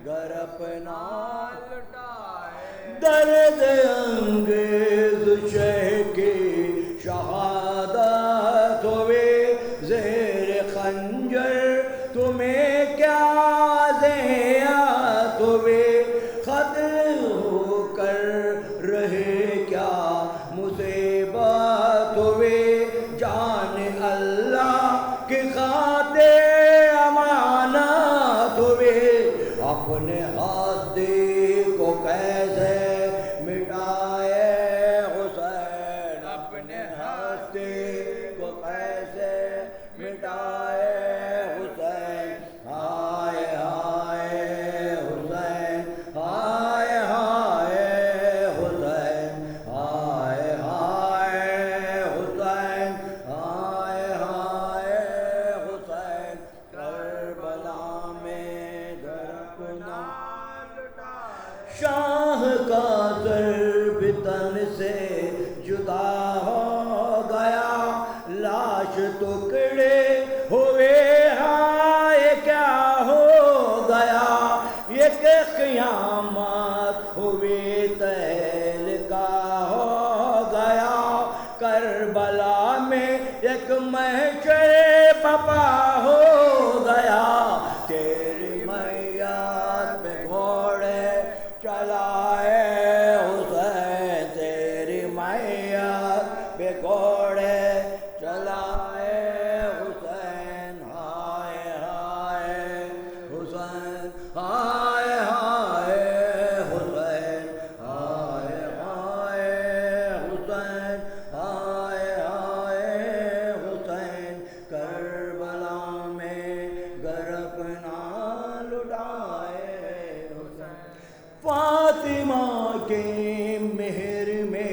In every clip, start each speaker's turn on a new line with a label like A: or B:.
A: گر اپنا درد انگیز شہ کی شہادت ہوئے زیر خنجر تمہیں کیا ذیات ہوئے قتل ہو کر رہے کیا مصیبت ہوئے جان اللہ کی خاطر امانت ہوئے اپنے ہستی کو کیسے مٹائے حسین اپنے ہستی کو کیسے مٹائے حسین ہائے ہائے حسین ہائے ہائے حسین ہائے ہائے حسین ہائے ہائے حسین کربلا میں گر اپنا شاہ کا ضرب تن سے جدا ہو گیا لاش ٹکڑے ہوئے ہائے کیا ہو گیا ایک قیامت ہوئی تہلکہ ہو گیا کربلا میں ایک محشر برپا ہو گیا تیری میت پہ گھوڑے چلائے حسین تیری میت پہ گھوڑے چلائے حسین ہائے ہائے حسین ہائے ہائے حسین ہائے ہائے حسین ہائے ہائے حسین کربلا میں گر اپنا لٹائے حسین فاطمہ کے مہر میں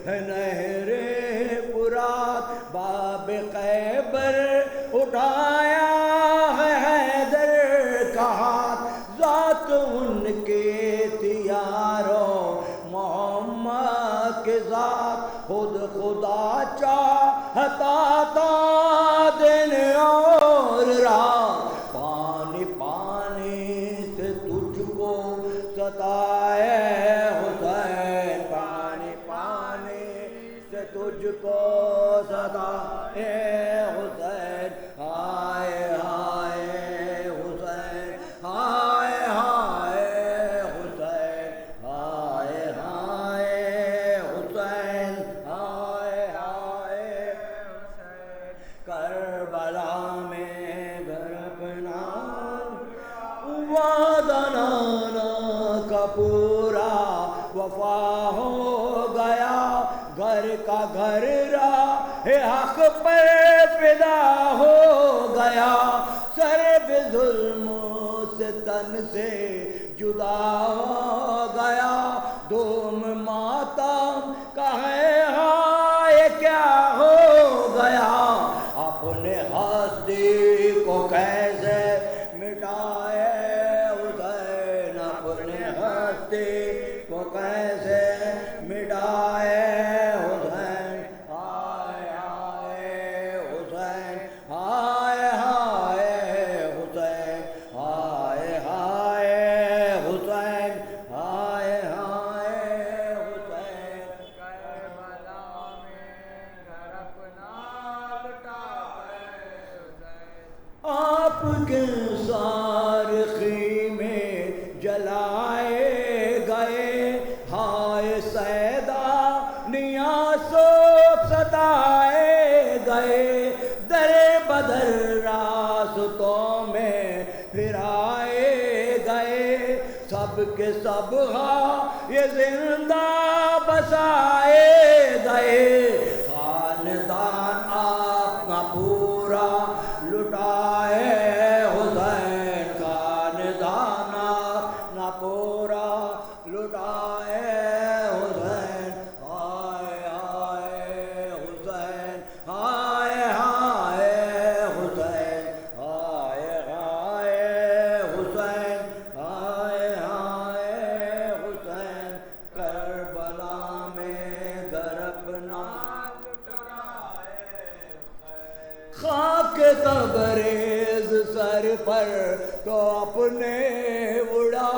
A: نہر فرات باب خیبر اٹھایا ہے حیدر کا ہاتھ ذات ان کے تیاروں محمد کے ذات خود خدا چاہتا تھا دن اور رات پانی پانی سے تجھ کو ستائے حسین پانی پانی سے تجھ کو ستائے حسین ہائے ہائے حسین ہائے ہائے حسین ہائے ہائے حسین ہائے ہائے حسین کربلا میں گر اپنا وعدہ نانا کا پورا وفا ہو گیا گھر کا گھر راہ حق پر فدا ہو گیا سر پہ ظلم سے تن سے جدا ہو گیا دوم ماتم کا ہے ہائے کیا ہو گیا اپنے ہستی کو کیسے مٹائے حسین اپنے ہستی کو کیسے مٹائے حسین ہائے ہائے حسین ہائے ہائے حسین ہائے ہائے حسین ہائے ہائے حسین کربلا میں گر اپنا لٹائے حسین آپ کے سارخی میں جلائے گئے ہائے سیدہ نیاسو ستائے گئے در بدر راستوں میں پھرائے گئے سب کے سب یہ زندہ بسائے گئے خاندان اپنا پورا لٹائے حسین خاندان اپنا پورا لٹائے حسین ہائے ہائے حسین ہائے ہائے حسین ہائے ہائے حسین ہائے ہائے حسین کربلا میں گر اپنا خاک تبریز سر پر تو اپنے اڑا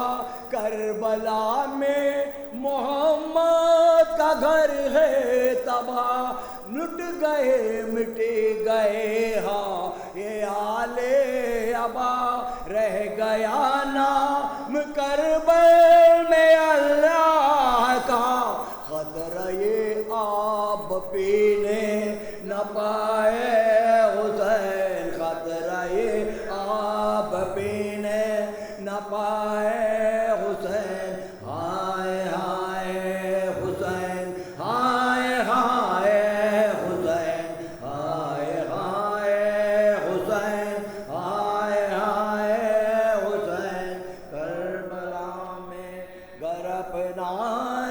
A: کربلا میں محمد کا گھر ہے تباہ، لٹ گئے مٹ گئے ہاں یہ آل ابا، رہ گیا نام کربل میں اللہ کا، خطرہ یہ آب پینے نہ پائے حسین، خطرہ یہ آب پینے نہ پائے حسین، ہائے ہائے حسین، ہائے ہائے حسین، ہائے ہائے حسین، ہائے ہائے حسین، کربلا میں گر اپنا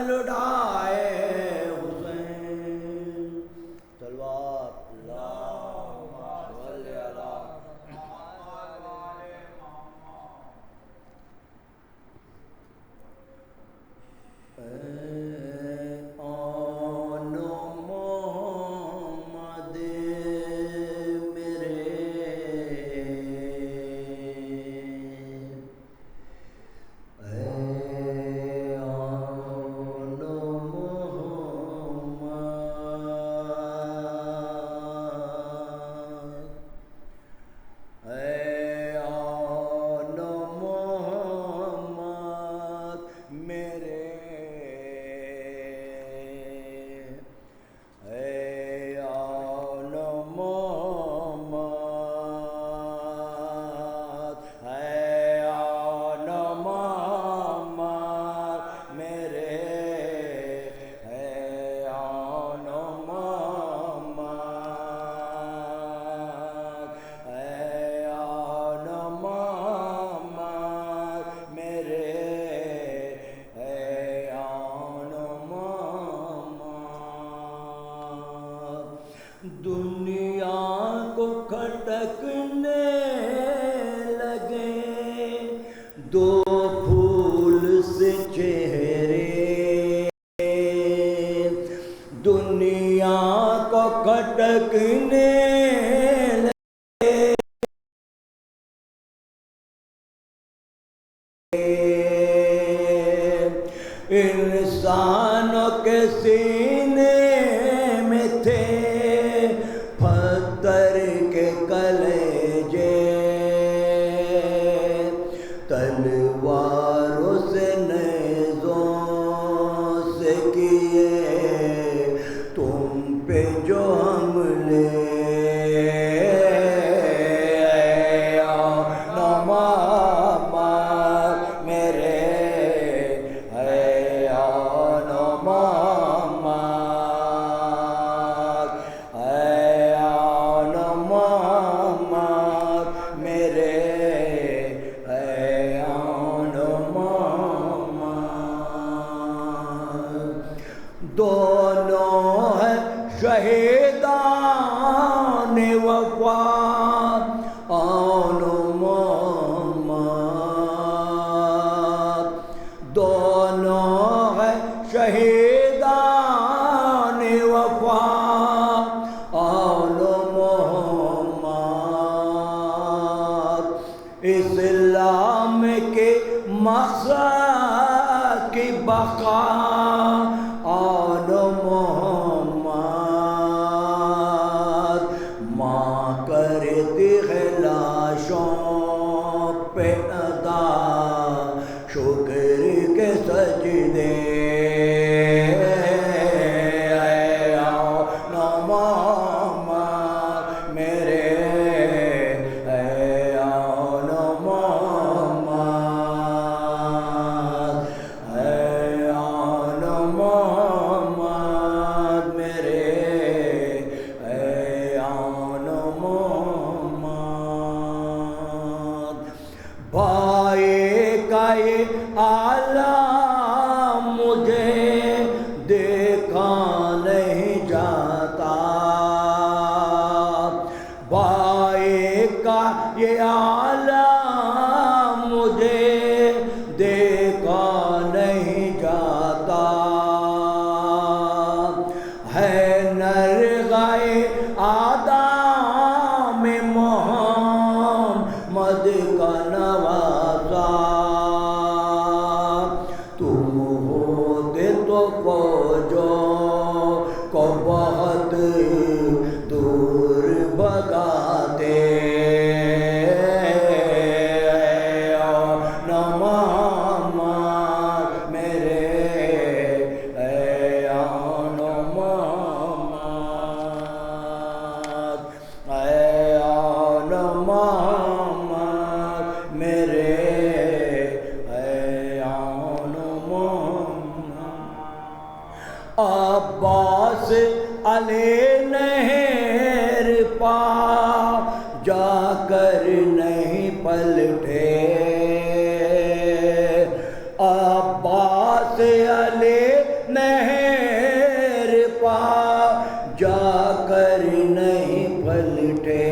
A: لٹائے حسین، صلوات اللہم صلی اللہ۔ آن محمد میرے، آن محمد، آن محمد میرے، آن محمد، آن محمد میرے، آن محمد، آن محمد میرے، آن محمد، دنیا کو کھٹکنے لگے دو پھول سے چہرے، دنیا کو کھٹکنے انسانوں کے سینے میں تھے پتھر کے کلیجے، تلواروں سے نیزوں سے کیے تم پہ جو حملے، آن محمد میرے، آن محمد، آن محمد میرے، آن محمد، دونوں ہیں شہیدان وفا، آن محمد، دونوں ہیں شہیدان وفا، آن محمد، اسلام کے مقصد کی بقا، آن محمد، ماں کرتی ہے لاشوں پہ ادا شکر کے سجدے، آن محمد میرے، آن محمد، آن محمد میرے، آن محمد، بھائی کا یہ عالم مجھے دیکھا نہیں جاتا، بھائی کا یہ عالم مجھے دیکھا نہیں جاتا، ہے نرغائے آدم محمد کا نوازا، آلے نہر پا جا کر نہیں پلٹے، عباس علی نہر پا جا کر نہیں پلٹے،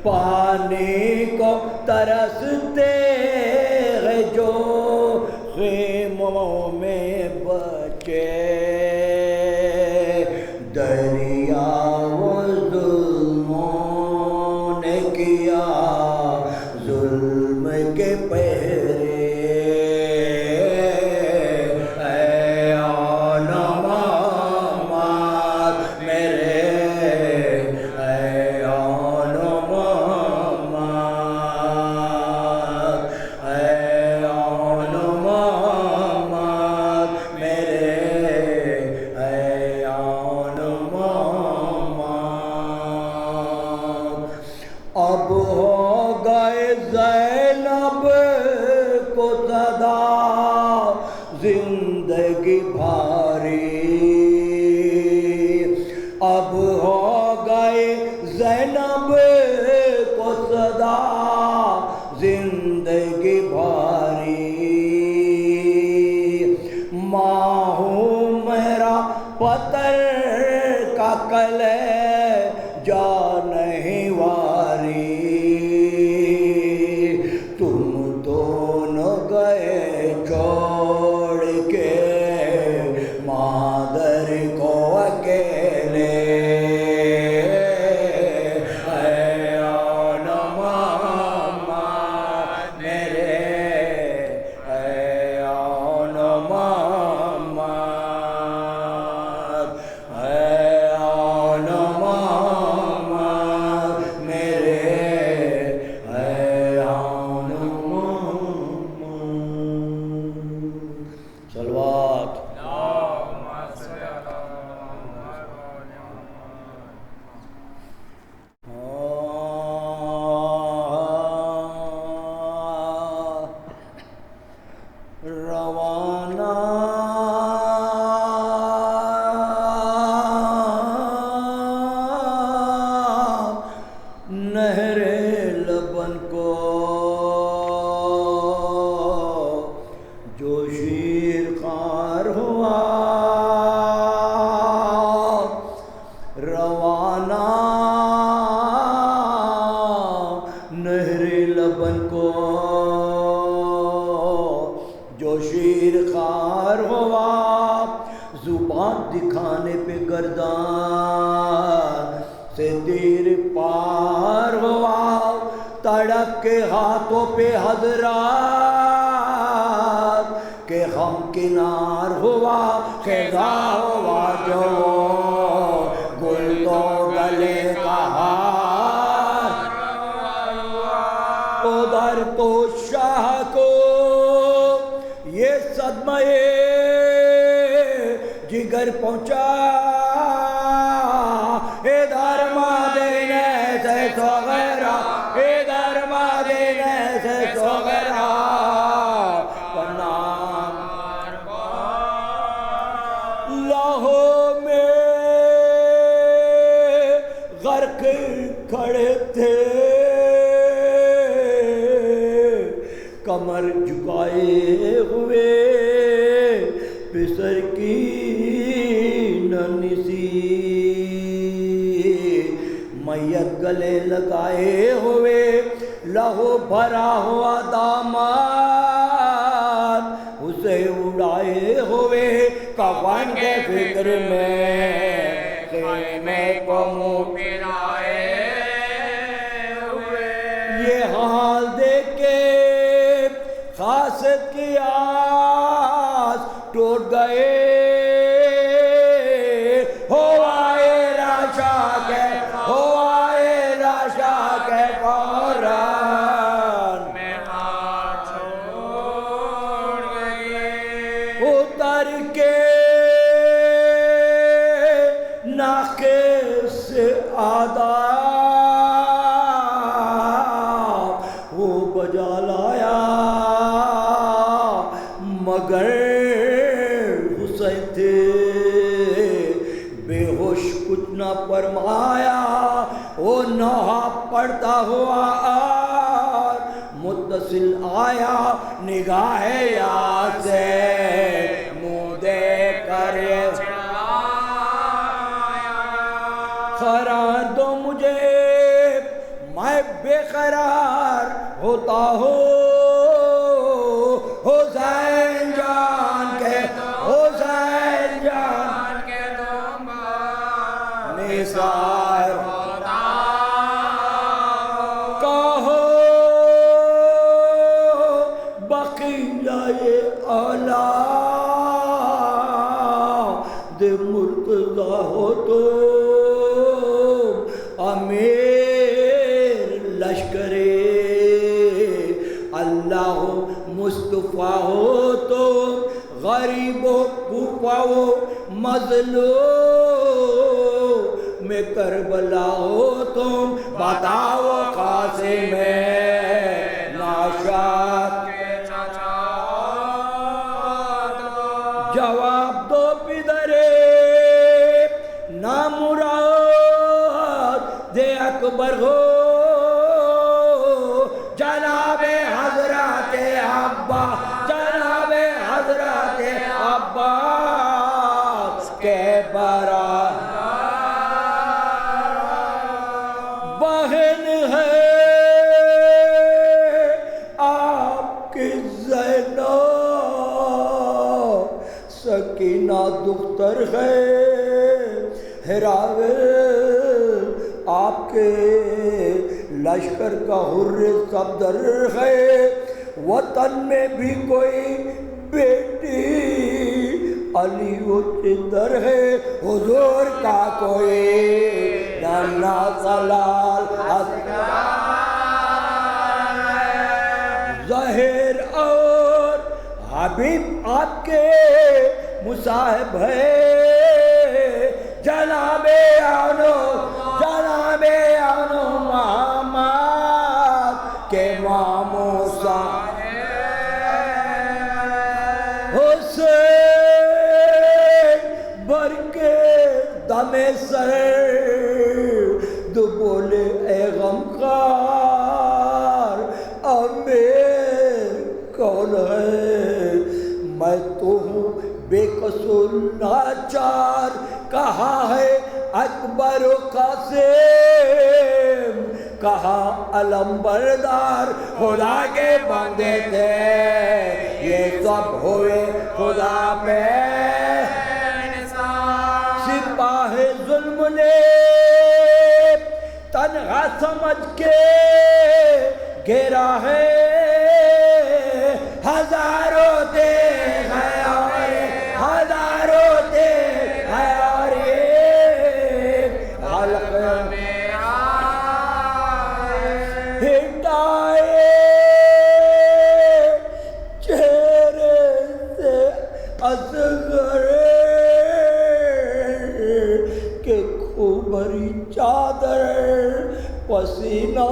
A: پانی کو ترستے ہیں جو خیموں میں بچے، دریا و ظلموں نے کیا ظلم کے پہرے، اے علماء مات میرے، اے علماء مات، اے علماء مات میرے، اے علماء مات۔ اب ہو گئے زینب کو صدا زندگی بھاری، اب ہو گئے زینب کو صدا زندگی بھاری، ماں ہوں میرا پتر کا کلے جا نہیں واری، تم دونوں گئے چھوڑ کے مادر کو اکیلے، اے علماء مات میرے، اے علماء مات، اے علماء مات میرے، اے علماء مات۔ صلوات۔ روانہ نہر لبن کو جو شیر خوار ہوا، روانہ نہر لبن کو جو شیر خوار ہوا، زبان دکھانے پہ گردان سے تیر پار ہوا، تڑپ کے ہاتھوں پہ حضرات کے غم کنار ہوا، خزاں ہوا جو گل تو گلے کا ہار، ادھر تو شاہ کو یہ صدمہ جگر پہنچا، ادھر مدینے سے سوغرا، ادھر مدینے سے سوغرا، لاہو میں غرق کھڑے تھے، کمر جھکائے ہوئے پسر کی ننسی، میت گلے لگائے ہوئے لہو بھرا ہوا داماد، اسے اڑائے ہوئے کفن کے فکر میں خیمے کو منہ پھرائے ہوئے، یہ حال دیکھ کے خاصت کی آس ٹوٹ گئے، ہو آئے راشا کے، ہو آئے راشا کے فوراً میں ہاتھ چھوڑ گئے، اتر کے ناقص سے آداب وہ بجا لایا، مگر حسین تھے فرمایا وہ نوحہ پڑھتا ہوا اور متصل آیا نگاہ یار سے منہ دے کر قرار دو مجھے میں بے قرار ہوتا ہوں حسین جان کے حسین جان کے نثار کہو بقیہ اولاد مرتضیٰ ہو تو امیر لشکر اللہ مصطفیٰ ہو تو غریب و کوفہ و مظلوم میں کربلا ہو تم بتاؤ قاسم ناشاد کے چاچا جواب دو پدر نامراد دے اکبر ہو جناب حضرت ابا جناب حضرت عباس کے برابر بہن ہے آپ کی زینب سکینہ دختر ہے ہراول آپ کے لشکر کا حر صدر ہے وطن میں بھی کوئی بیٹی علی و چندر ہے حضور کا کوئی نانا زلال ظاہر اور حبیب آپ کے مصاحب ہے جناب آنو محمد کے ماموسا حسین بر کے دم سر دو بولے اے غمخوار امیر کون ہے میں تو ہوں بے قصور ناچار کہا ہے اکبر و قاسم کہا علم بردار خدا کے بندے تھے یہ سب ہوئے خدا پہ سپاہ ظلم نے تنہا سمجھ کے گھیرا ہے ہزاروں دے ہزاروں دے حلق میں ہٹائے چہرے سے اصغر کہ خوبری چادر پسینہ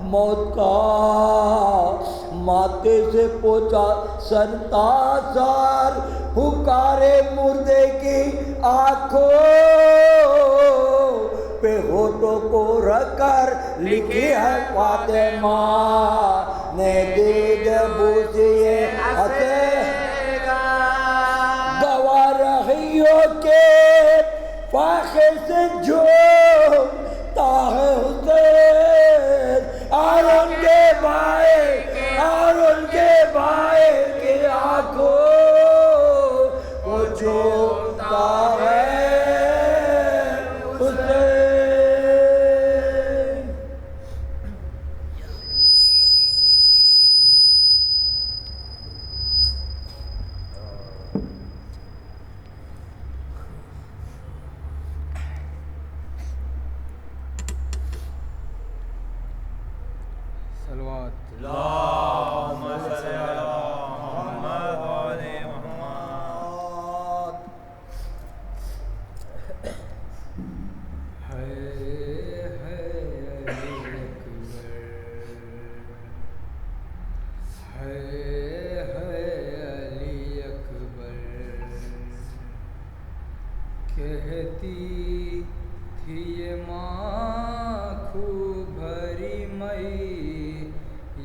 A: موت کا ماتھے سے پوچھا سر تازار پکارے مردے کی آنکھوں پہ ہونٹوں کو رکھ کر لکھی ہے فاطمہ نے دید بوسیے ہتے گوا رہیوں کے فاخے سے جو تاہ حسین اور ان کے بھائی کی آنکھوں کو چھوتا ہے حسین
B: اللهم صل على محمد وعلى محمد
C: علی اکبر کہتی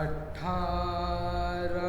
C: 18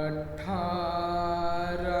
C: 18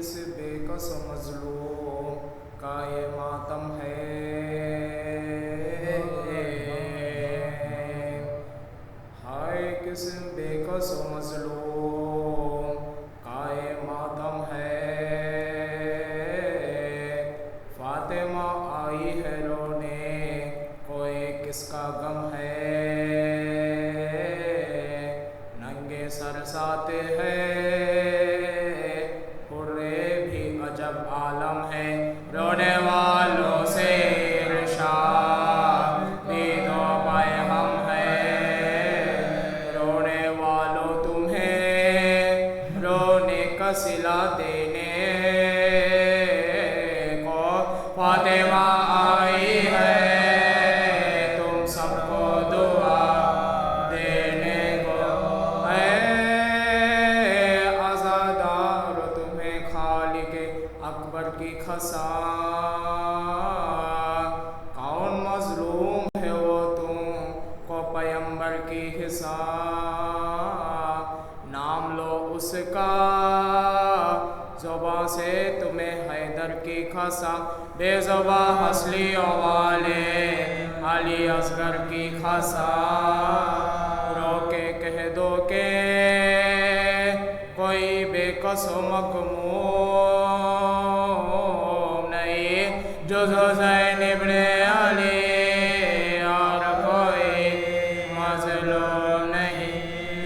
C: کس بے کس مظلوم کا یہ ماتم ہے، ہائے کس بے کس مظلوم کا یہ ماتم ہے، فاطمہ آئی ہے رونے کوئی کس کا غم ہے، ننگے سر ساتے ہیں پورے بھی عجب عالم ہے، رونے والوں سے ارشاد بھی دو پائے ہم ہیں، رونے والوں تمہیں رونے کا صلہ دینے کو فاطمہ آئی ہے، تم سب کو دعا دینے کو، اے عزادار تمہیں خالق اکبر کی خساں، کون مظلوم ہے وہ تم کو پیمبر کی حساں، نام لو اس کا زباں سے تمہیں حیدر کی خساں، بے زباں ہسلیوں والے علی اصغر کی خساں، رو کے کہہ دو کہ کوئی بے کس و مغموم نہیں جز حسین ابن علی، اور کوئی مظلوم نہیں،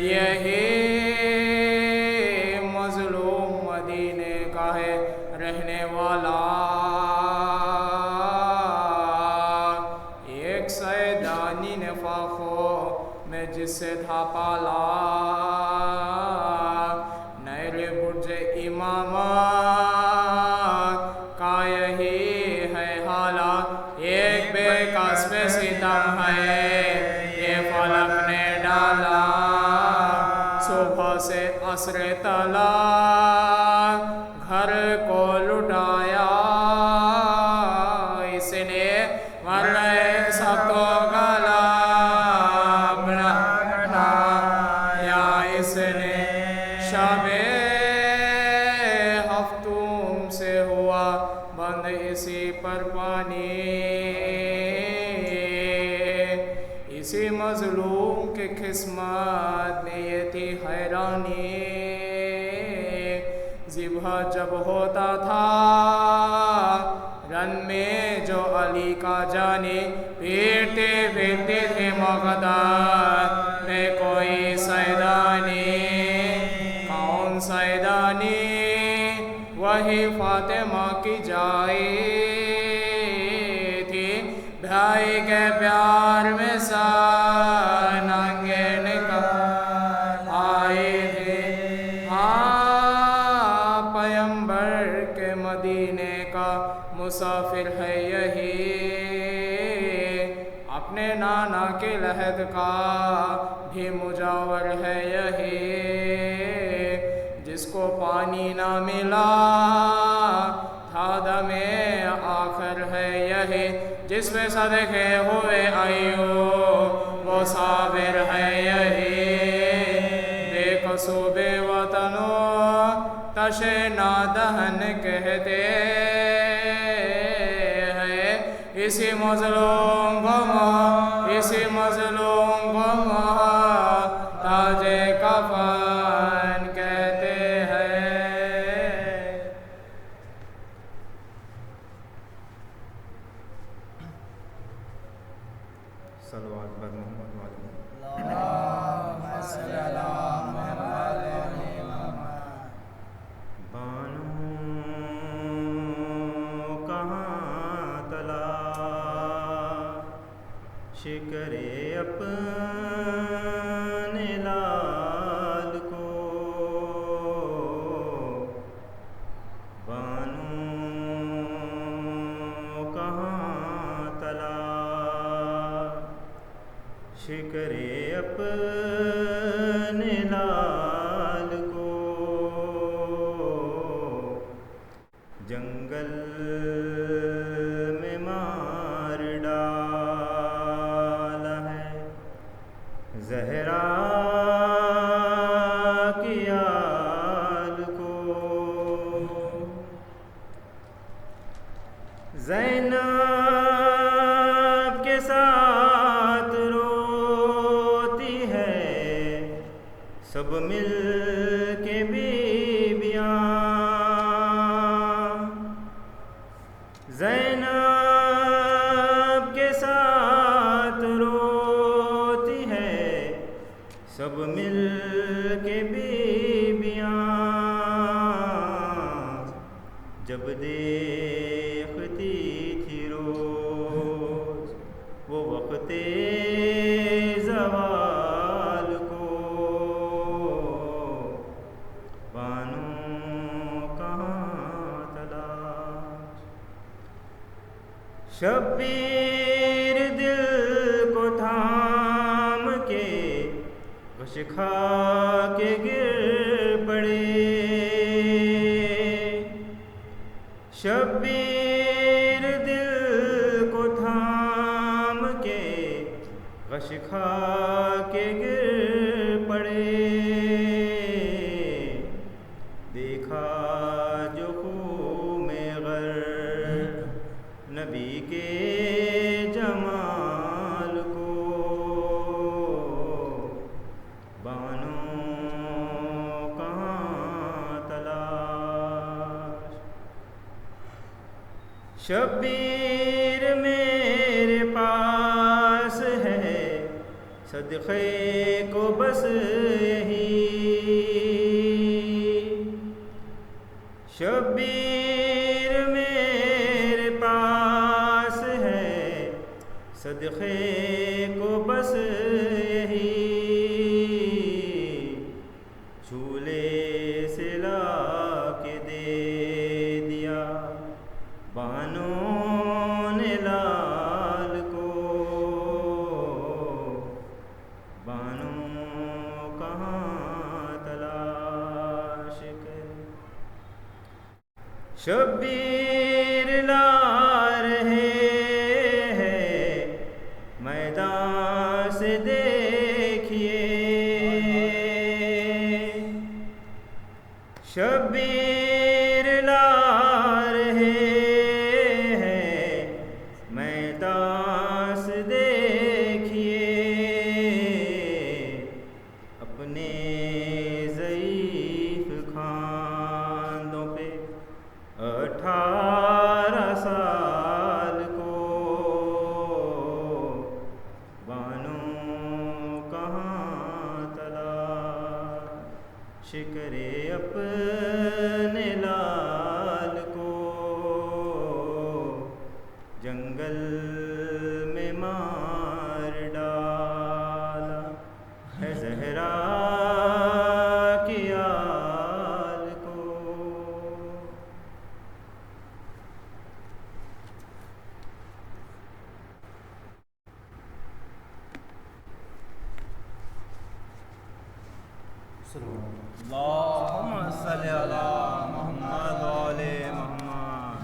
C: یہی مظلوم مدینے کا ہے رہنے والا، ایک سیدانی نے فاخوں میں جس سے تھا پالا، نیر برج امامت کا یہی ہے حالات، ایک بے کس پہ ستم ہے یہ فلک نے ڈالا، صبح سے عصر تلک گھر کو لٹایا اس نے، مرے سب کو گلا بنایا اس نے، شب ہفتم سے ہوا بند اسی پر پانی، اسی مظلوم کے قسمت میں یہ تھی حیرانی، ذبح جب ہوتا تھا رن میں جو علی کا جانی، پھرتے پھرتے تھے مقدار میں کوئی سیدانی، کون سیدانی وہی فاطمہ کی جائی تھی، بھائی کے پیار میں سر ننگے نکل آئی تھی، ہاں پیمبر کے مدینے کا مسافر ہے یہی، اپنے نانا کے لحد کا بھی مجاور ہے یہی، جس کو پانی نہ ملا تھا دم آخر ہے یہی، جس پہ صدقے ہوئے ایوب وہ صابر ہے یہی، بے کسو بے وطنوں تشنا دہن کہتے ہیں، اسی مظلوم کو اسی مظلوم کو تاج کفن کہتے ہیں۔
B: صلوات بر محمد والے
A: اللہم صلی علی محمد
B: بانو کہاں تلا شکر اپنے لال کو، بانو کہاں تلا شکر اپنے لال کو، جنگل میں مار ڈالا ہے زینب کے ساتھ روتی ہے سب مل کے بیویاں، زینب کے ساتھ روتی ہے سب مل کے بیویاں، جب دیکھتی تھی روز وہ وقت زوال کو، بانو کہاں تلاش، شبیر دل کو تھام کے غش کھا کے گر پڑے، شبیر دل کو تھام کے غش کھا کے گر پڑے، دیکھا جو خون میں غرق نبی کے جمال کو، بانو کہاں تلاش، شبیر میرے پاس ہے صدقے کو بس یہی، شبیر میرے پاس ہے صدقے کو بس یہی، چولے سے لا کے دے دیا بانوں نے لال کو، بانوں کہاں تلاش کرے، شبیر لا رہے ہیں میدان سے دیکھیے، شبیر لا رہے ہیں میدان سے دیکھیے، اپنے ضعیف کھاندوں پہ 18 سال کو، بانو کہاں تلاش کرے اپنے لال کو، جنگل میں مار ڈالا ہے زہرا کی آل کو، اللہم صلی علی محمد و آل محمد،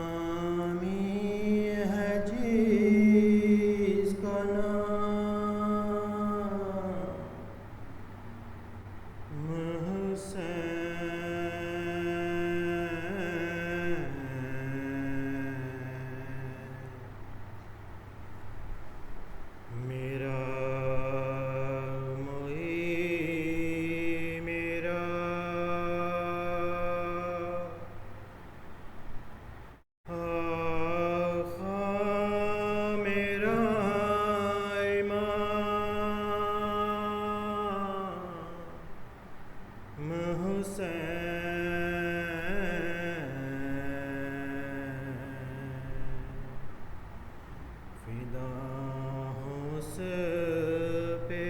A: سلامی ہے جس کا نام حسین، میرا معین میرا آقا میرا امام حسین، فدا ہوں اس پہ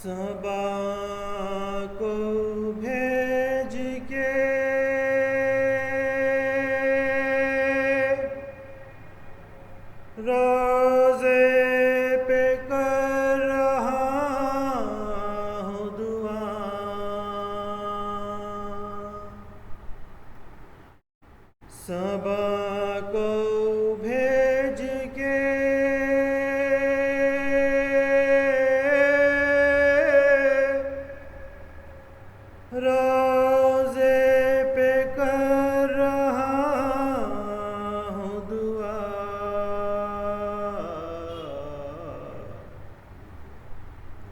A: صبا کو بھیج کے روزے پہ کر رہا ہوں دعا،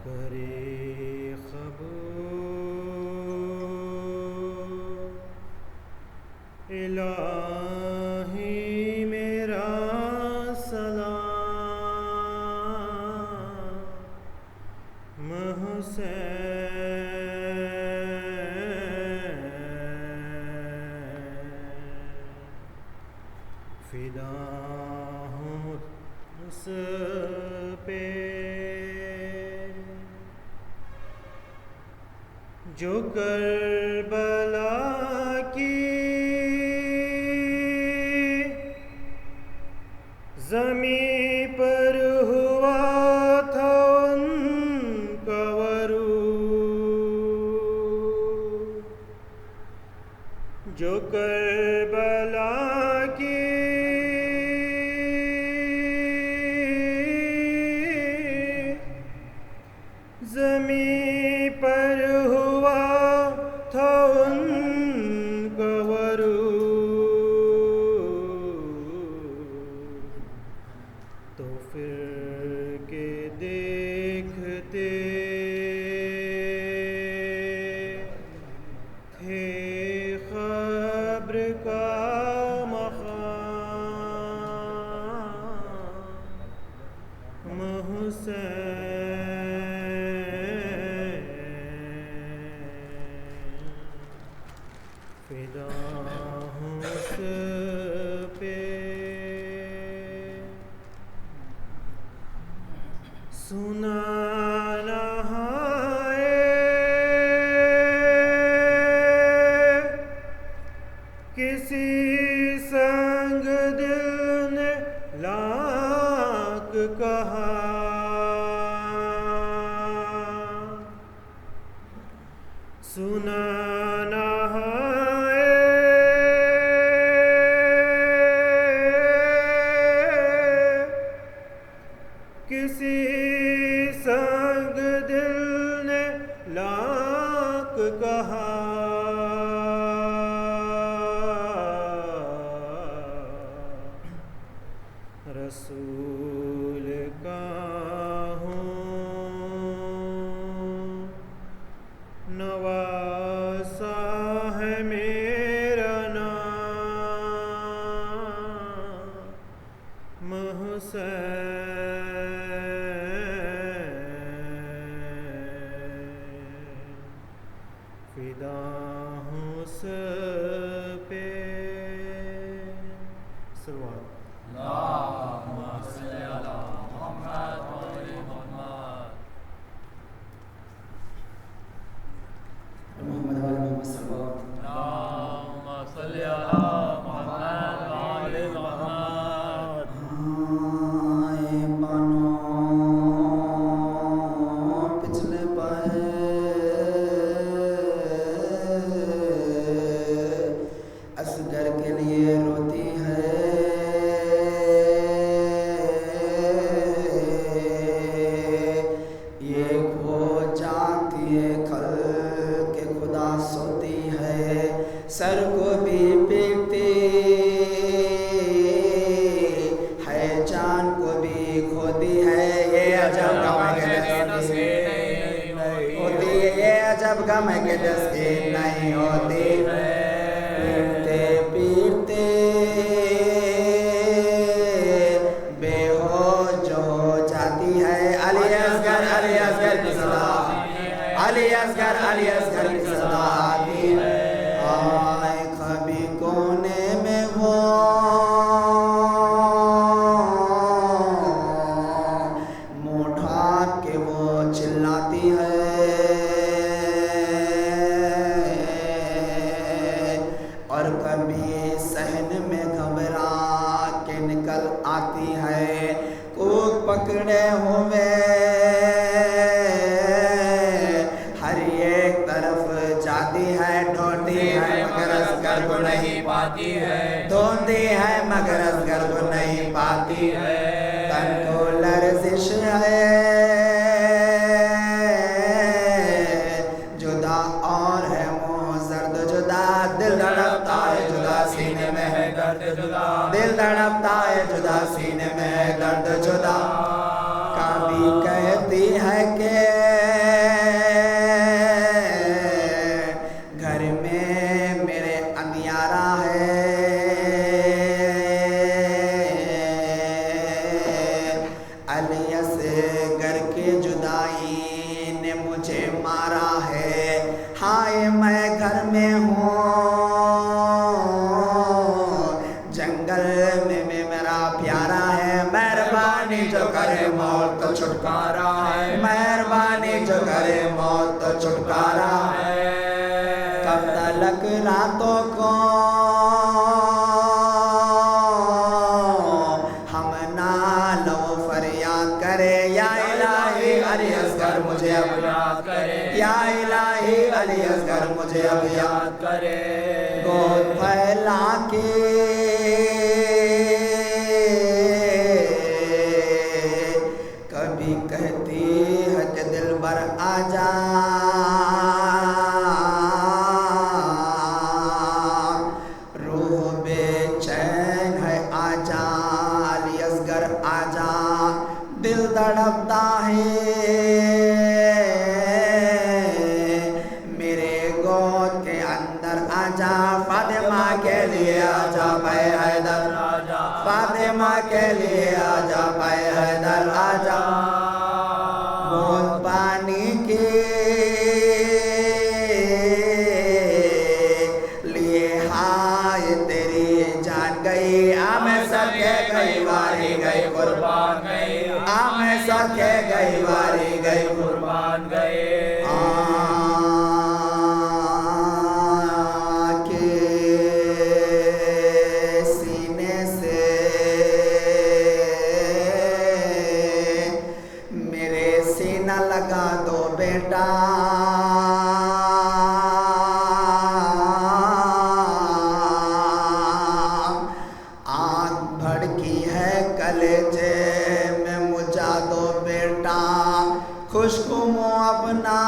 D: کرے قبول الہی میرا سلام حسین فدا ہوں اس پہ جو کربلا کی زمین پر ہوا تھا ان کا ورود جو کربلا کی زمین پر ہوا تھا ان کا ورود تو پھر کے دیکھتے تھے قبر کا مقام حسین فدا ہوں اس پہ سنا نہائے کسی سنگ دل نے لاکھ کہا سنا نہائے کسی سنگ دل نے لاکھ کہا رسول کا ہوں نواسا ہے میرا نام حسین فدا ہوں اس پہ سلوات
A: محمد وعلى محمد صلى الله
B: اللهم صل على محمد وعلى محمد
A: پچھلے پائے اصغر کے لیے روتی ہے یہ کھو جاتی ہے کھل کے خدا سوتی ہے سر کو بھی پیٹتی ہے جان کو بھی کھوتی ہے یہ عجب غم کے تسکین نہیں ہوتی یہ عجب غم کے تسکین نہیں ہوتی پیٹتے پیٹتے بے ہوش ہو جاتی ہے علی اصغر کی صدا علی اصغر کی صدا آتی ہے آئے کبھی کونے میں وہ منہ ڈھانپ کے وہ چلاتی ہے اور کبھی صحن میں گھبرا کے نکل آتی ہے کوک پکڑے ہوئے ہر ایک طرف جاتی ہے ڈھونڈتی ہے مگر اصغر کو نہیں پاتی ہے ڈھونڈتی ہے مگر اصغر کو نہیں پاتی ہے تن کو لرزش ہے جدا اور ہے منہ زرد جدا دل دھڑکتا ہے جدا سینے میں ہے درد جدا دل دھڑکتا ہے جدا سینے میں ہے درد جدا کبھی کہتی ہے کہ گھر میں ہوں، جنگل میں میرا پیارا ہے، مہربانی جو کرے موت تو چھٹکارا ہے، مہربانی جو کرے موت تو چھٹکارا ہے۔ کب تلک راتوں کو ہم نالو فریاد کرے، یا الہی علی اصغر مجھے اب یاد کرے، یا الہی علی اصغر مجھے اب یاد کرے۔ گود پھیلا کے کبھی کہتی ہے کہ دل بر آ جا، روح بے چین ہے آ جا، علی اصغر آ جا، دل تڑپتا ہے میرے گود کے اندر آ جا، فاطمہ کے لیے آ جا پے حیدر، فاطمہ کے لیے آ جا پے حیدر آ جا۔ بوند پانی کے لیے ہائے تیری جان گئی، میں سب کے گئی واری گئی قربان گئی، میں سب کے گئی واری گئی قربان گئی۔ سینے سے میرے سینہ لگا دو بیٹا، آنکھ بھڑکی ہے کلیجے میں مجھا دو بیٹا، خوشکمو اپنا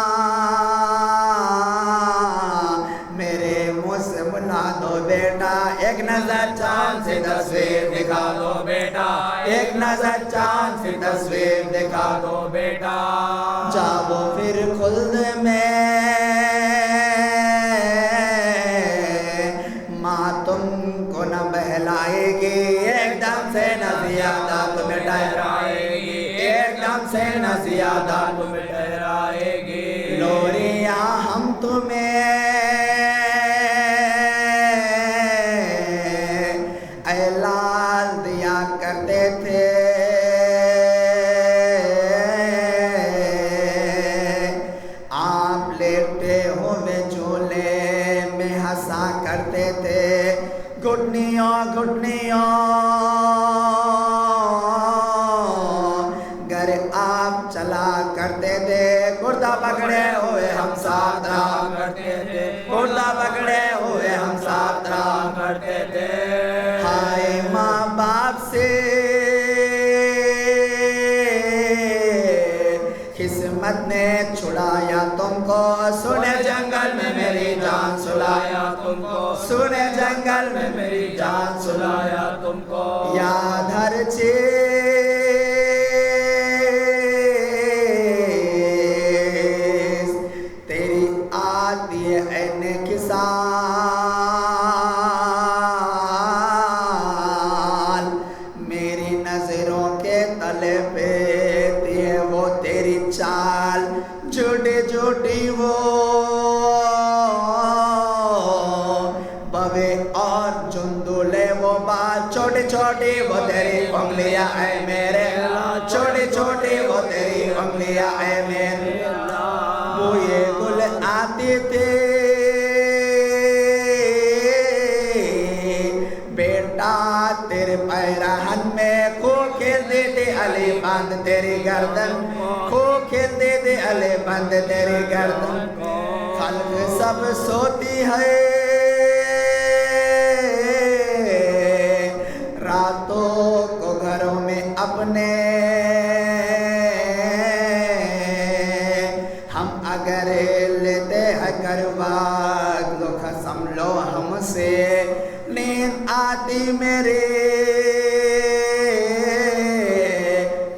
A: میرے منہ سے ملا دو بیٹا، ایک نظر چاند سے تصویر دکھا دو بیٹا، ایک نظر چاند سے تصویر دکھا دو بیٹا۔ جاؤ پھر خلد میں ماں تم کو نہ بہلائے گی، ایک دم سے نہ زیادہ تمہیں ٹھہرائے گی، ایک دم سے نہ زیادہ تمہیں ٹھہرائے گی۔ لوریاں ہم تمہیں اعلان دیا کرتے تھے، آپ لیٹے ہوئے جھولے میں ہنسا کرتے تھے، گھٹنیوں گھٹنیوں گر آپ چلا کرتے تھے، گردہ پکڑے ہوئے ہم ساتھ رہا کرتے تھے، گردہ پکڑے ہوئے ہم ساتھ رہا کرتے تھے۔ ہائے ماں باپ سے قسمت نے چھڑایا تم کو، سنے جنگل میں میری جان سلایا تم کو، سنے جنگل میں میری جان سلایا تم کو۔ یاد ہر چیز تیری آتی ہے این کسان، میری نظروں کے تلے پہ ہے وہ تیری چال، جھوٹی جھوٹی وہ بوے اور چندولے وہ بال، چھوٹی چھوٹی وہ تیری انگلیاں اے میرے اللہ، چھوٹی چھوٹی وہ تیری انگلیاں اے میرے اللہ۔ بوئے گل آتی تھی بیٹا تیرے پیرہن میں، خوب کھیلتے تھے علی بند تیری گردن، خوب کھیلتے تھے علی بند تیری گردن۔ خلق سب سوتی ہے راتوں کو گھروں میں اپنے، ہم اگر لیتے ہیں کروا تو قسم لو ہم سے، نیند آتی میرے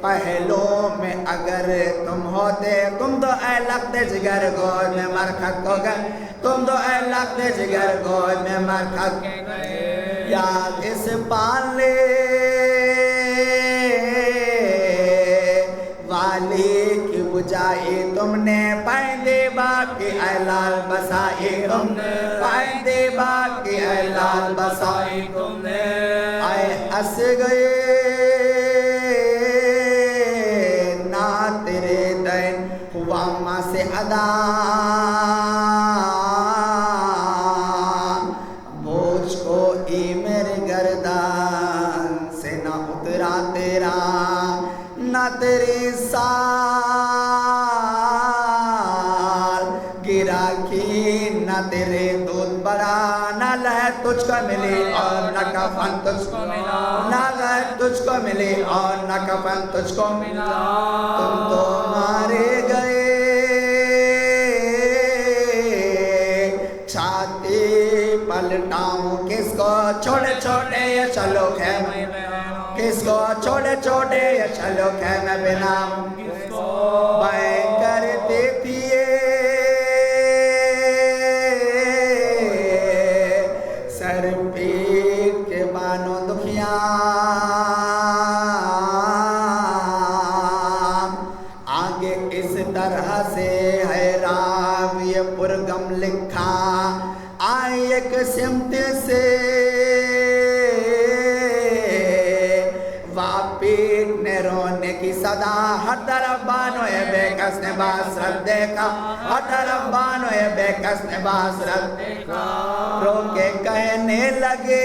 A: پہلوں میں اگر تم ہوتے، تم تو اے لگتے جگر گود میں مرکھت کو گئے، تم تو اے لگتے جگر گود میں مرکھت گئے۔ یاد اس پالے والی کی بجا بچائی تم نے پائندے باغ کی اے لال بسائی تم نے پائندے باغ کی اے لال بسائی تم نے اے اس گئے نہ تیرے دین ہوا ماں سے ادا بوجھ کو ای میرے گردان سے نہ اترا تیرا نہ تیری سال گرا کی نہ تیرے دودھ برا نہ لہر تجھ کو ملی اور نہ کفن تجھ کو ملا نہ لہر تجھ کو ملی اور نہ کفن تجھ کو ملا تم تو مارے گئے چھاتی پلٹاؤں کس کو چھوڑے چھوڑے یہ چلو خیمے کس کو چھوڑے چھوڑے یہ چلو خیمے بنا کس کو بائیں کرتے تھی سر پیٹ کے بانوں دکھیاں آگے اس طرح سے ہے راوی پرگم لکھا آئی ایک سمت سے واپیٹ نے رونے کی صدا ہر طرف بانوئے بے کس نے باسرت دیکھا ہر طرف بانوئے بے کس نے باسرت دیکھا رو کے کہنے لگے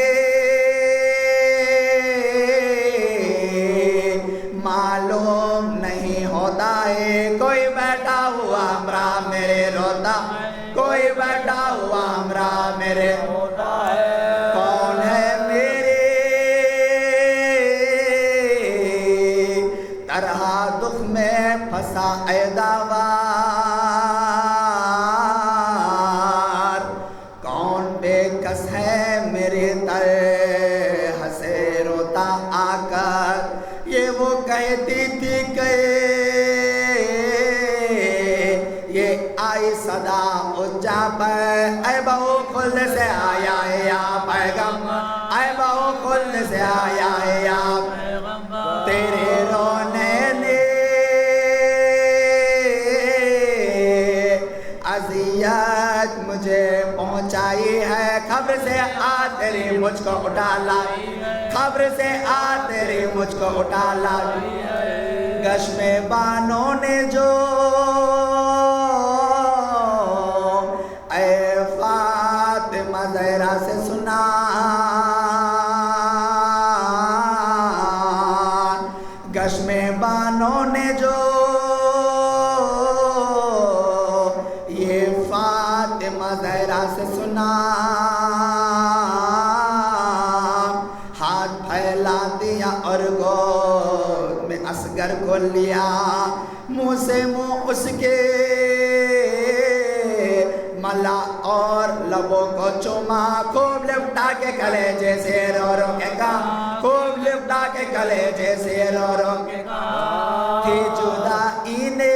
A: معلوم نہیں ہوتا ہے کوئی بیٹھا ہوا ہمراہ میرے روتا کوئی بیٹھا ہوا ہمراہ میرے روتا ہے کون ہے میرے طرح دکھ میں پھنسا اے داوار کون بے کس ہے میرے طرح سے روتا آ کر یہ وہ کہتی تھی کہ یہ آئی صدا اجا پر اے بہو خلد سے آیا ہے یا پیغمبر اے بہو خلد سے آیا ہے یا پیغمبر تیرے رونے نے اذیت مجھے پہنچائی ہے خبر سے آ تیری مجھ کو اٹھا لائی خبر سے آ تیری مجھ کو اٹھا لائی گشم بانوں نے جو اے فاطمہ زہرا سے سنا گشم بانوں نے جو یہ فاطمہ زہرا سے سنا ہاتھ پھیلا دیا اور گود میں اصغر کو لیا منہ سے منہ اس کے ملا اور لبوں کو چوما خوب لپٹا کے کلیجے سے رو رو کے کہا خوب لپٹا کے کلیجے سے رو رو کے کہا کہ جدائی نے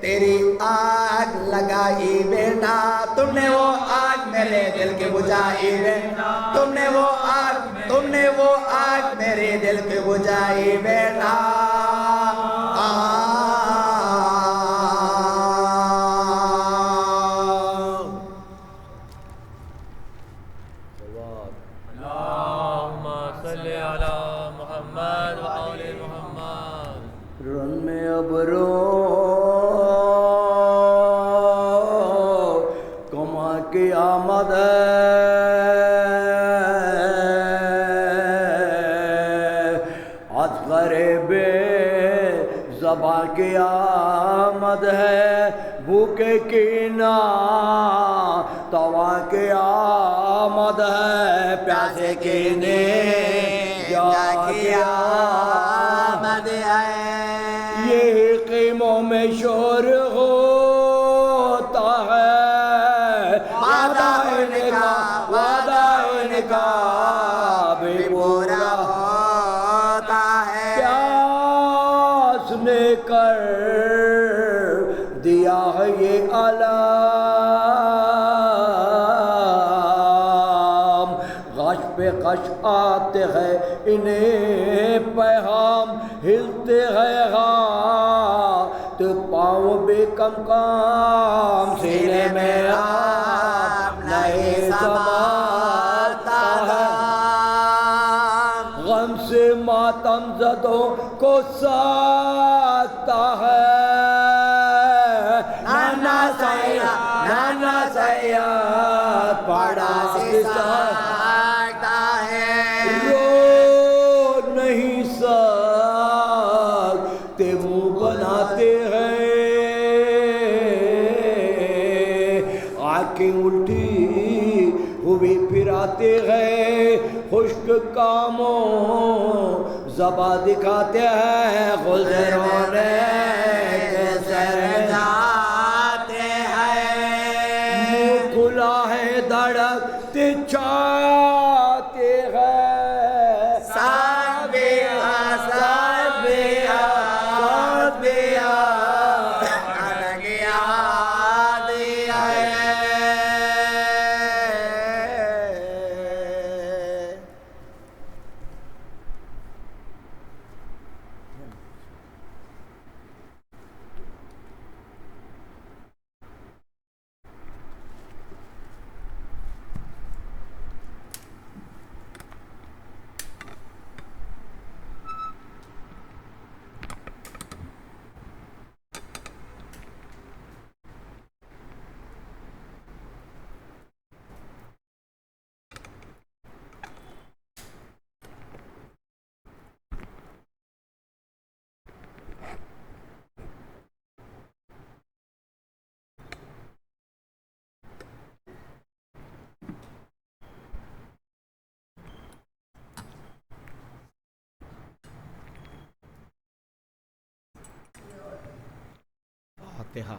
A: تیری آگ لگائی بیٹا تم نے وہ آگ میرے دل کی بجھائی بیٹا تم نے وہ آگ میرے دل کی بجھائی بیٹا
B: اللہم صلی علی محمد و آل محمد
A: رن میں اب رو کما کی آمد ہے اصغر بے زباں کی آمد ہے بھوکے کی نا توا کی آمد ہے پیاسے کی نے جا کی آمد ہے یہی قیموں میں شور ہوتا ہے وعدہ ان کا بھی پورا ہوتا ہے پیاس نے کر دیا ہے یہ علام غش پہ غش آتے ہیں انہیں پیغام
E: ہلتے ہیں ہاتھ پاؤں بے کم کام سینے میں آپ نہیں سماتا ہے غم سے ماتم زدوں کو ساتتا ہے نانا سیاد پڑا سکتا ہے رو نہیں سکتے منہ بناتے ہیں آنکھیں الٹی ہوئی پھراتے ہیں خشک کاموں زباں دکھاتے ہیں گلزروں نے سر جاتے ہیں منہ کھلا ہے دھڑکتے چاہتے ہیں ساتھ بیا الگ یاد ہے فاتحہ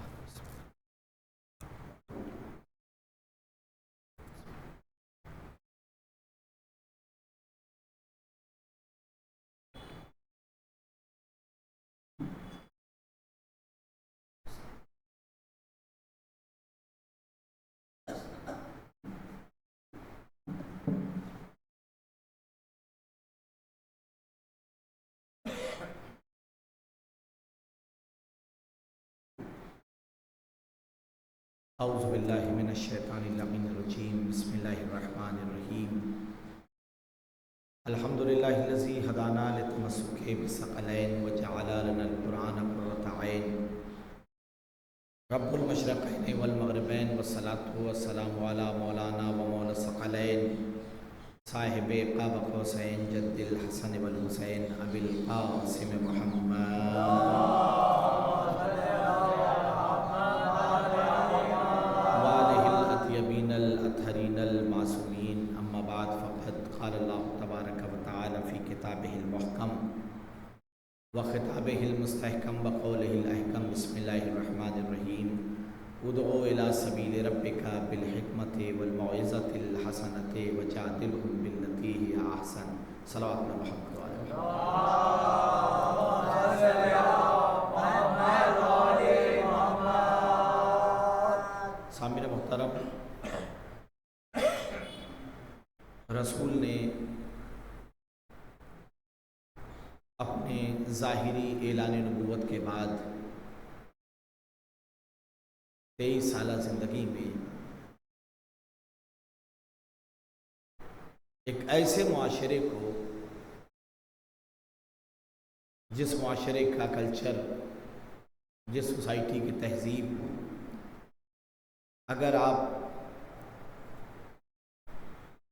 E: اعوذ باللہ من الشیطان اللعین الرجیم بسم اللہ الرحمن الرحیم الحمدللہ الذی ہدانا للتمسک بالثقلین وجعل لنا القرآن قرۃ عین رب المشرقین والمغربین والصلاۃ والسلام علی مولانا و مولا الثقلین صاحب قاب قوسین جد الحسن والحسین ابی القاسم محمد الاطہرین المعصومین اما بعد فقد قال اللہ تبارک و تعالی فی کتابہ المحکم وخطابہ المستحکم وقولہ الاحکم بسم اللہ الرحمن الرحیم ادعو الی سبیل ربک بالحکمت والموعظۃ الحسنۃ وجادلہم باللتی ہی احسن صلوات محمد سامعین محترم، رسول نے اپنے ظاہری اعلان نبوت کے بعد 23 سالہ زندگی میں ایک ایسے معاشرے کو، جس معاشرے کا کلچر، جس سوسائٹی کی تہذیب اگر آپ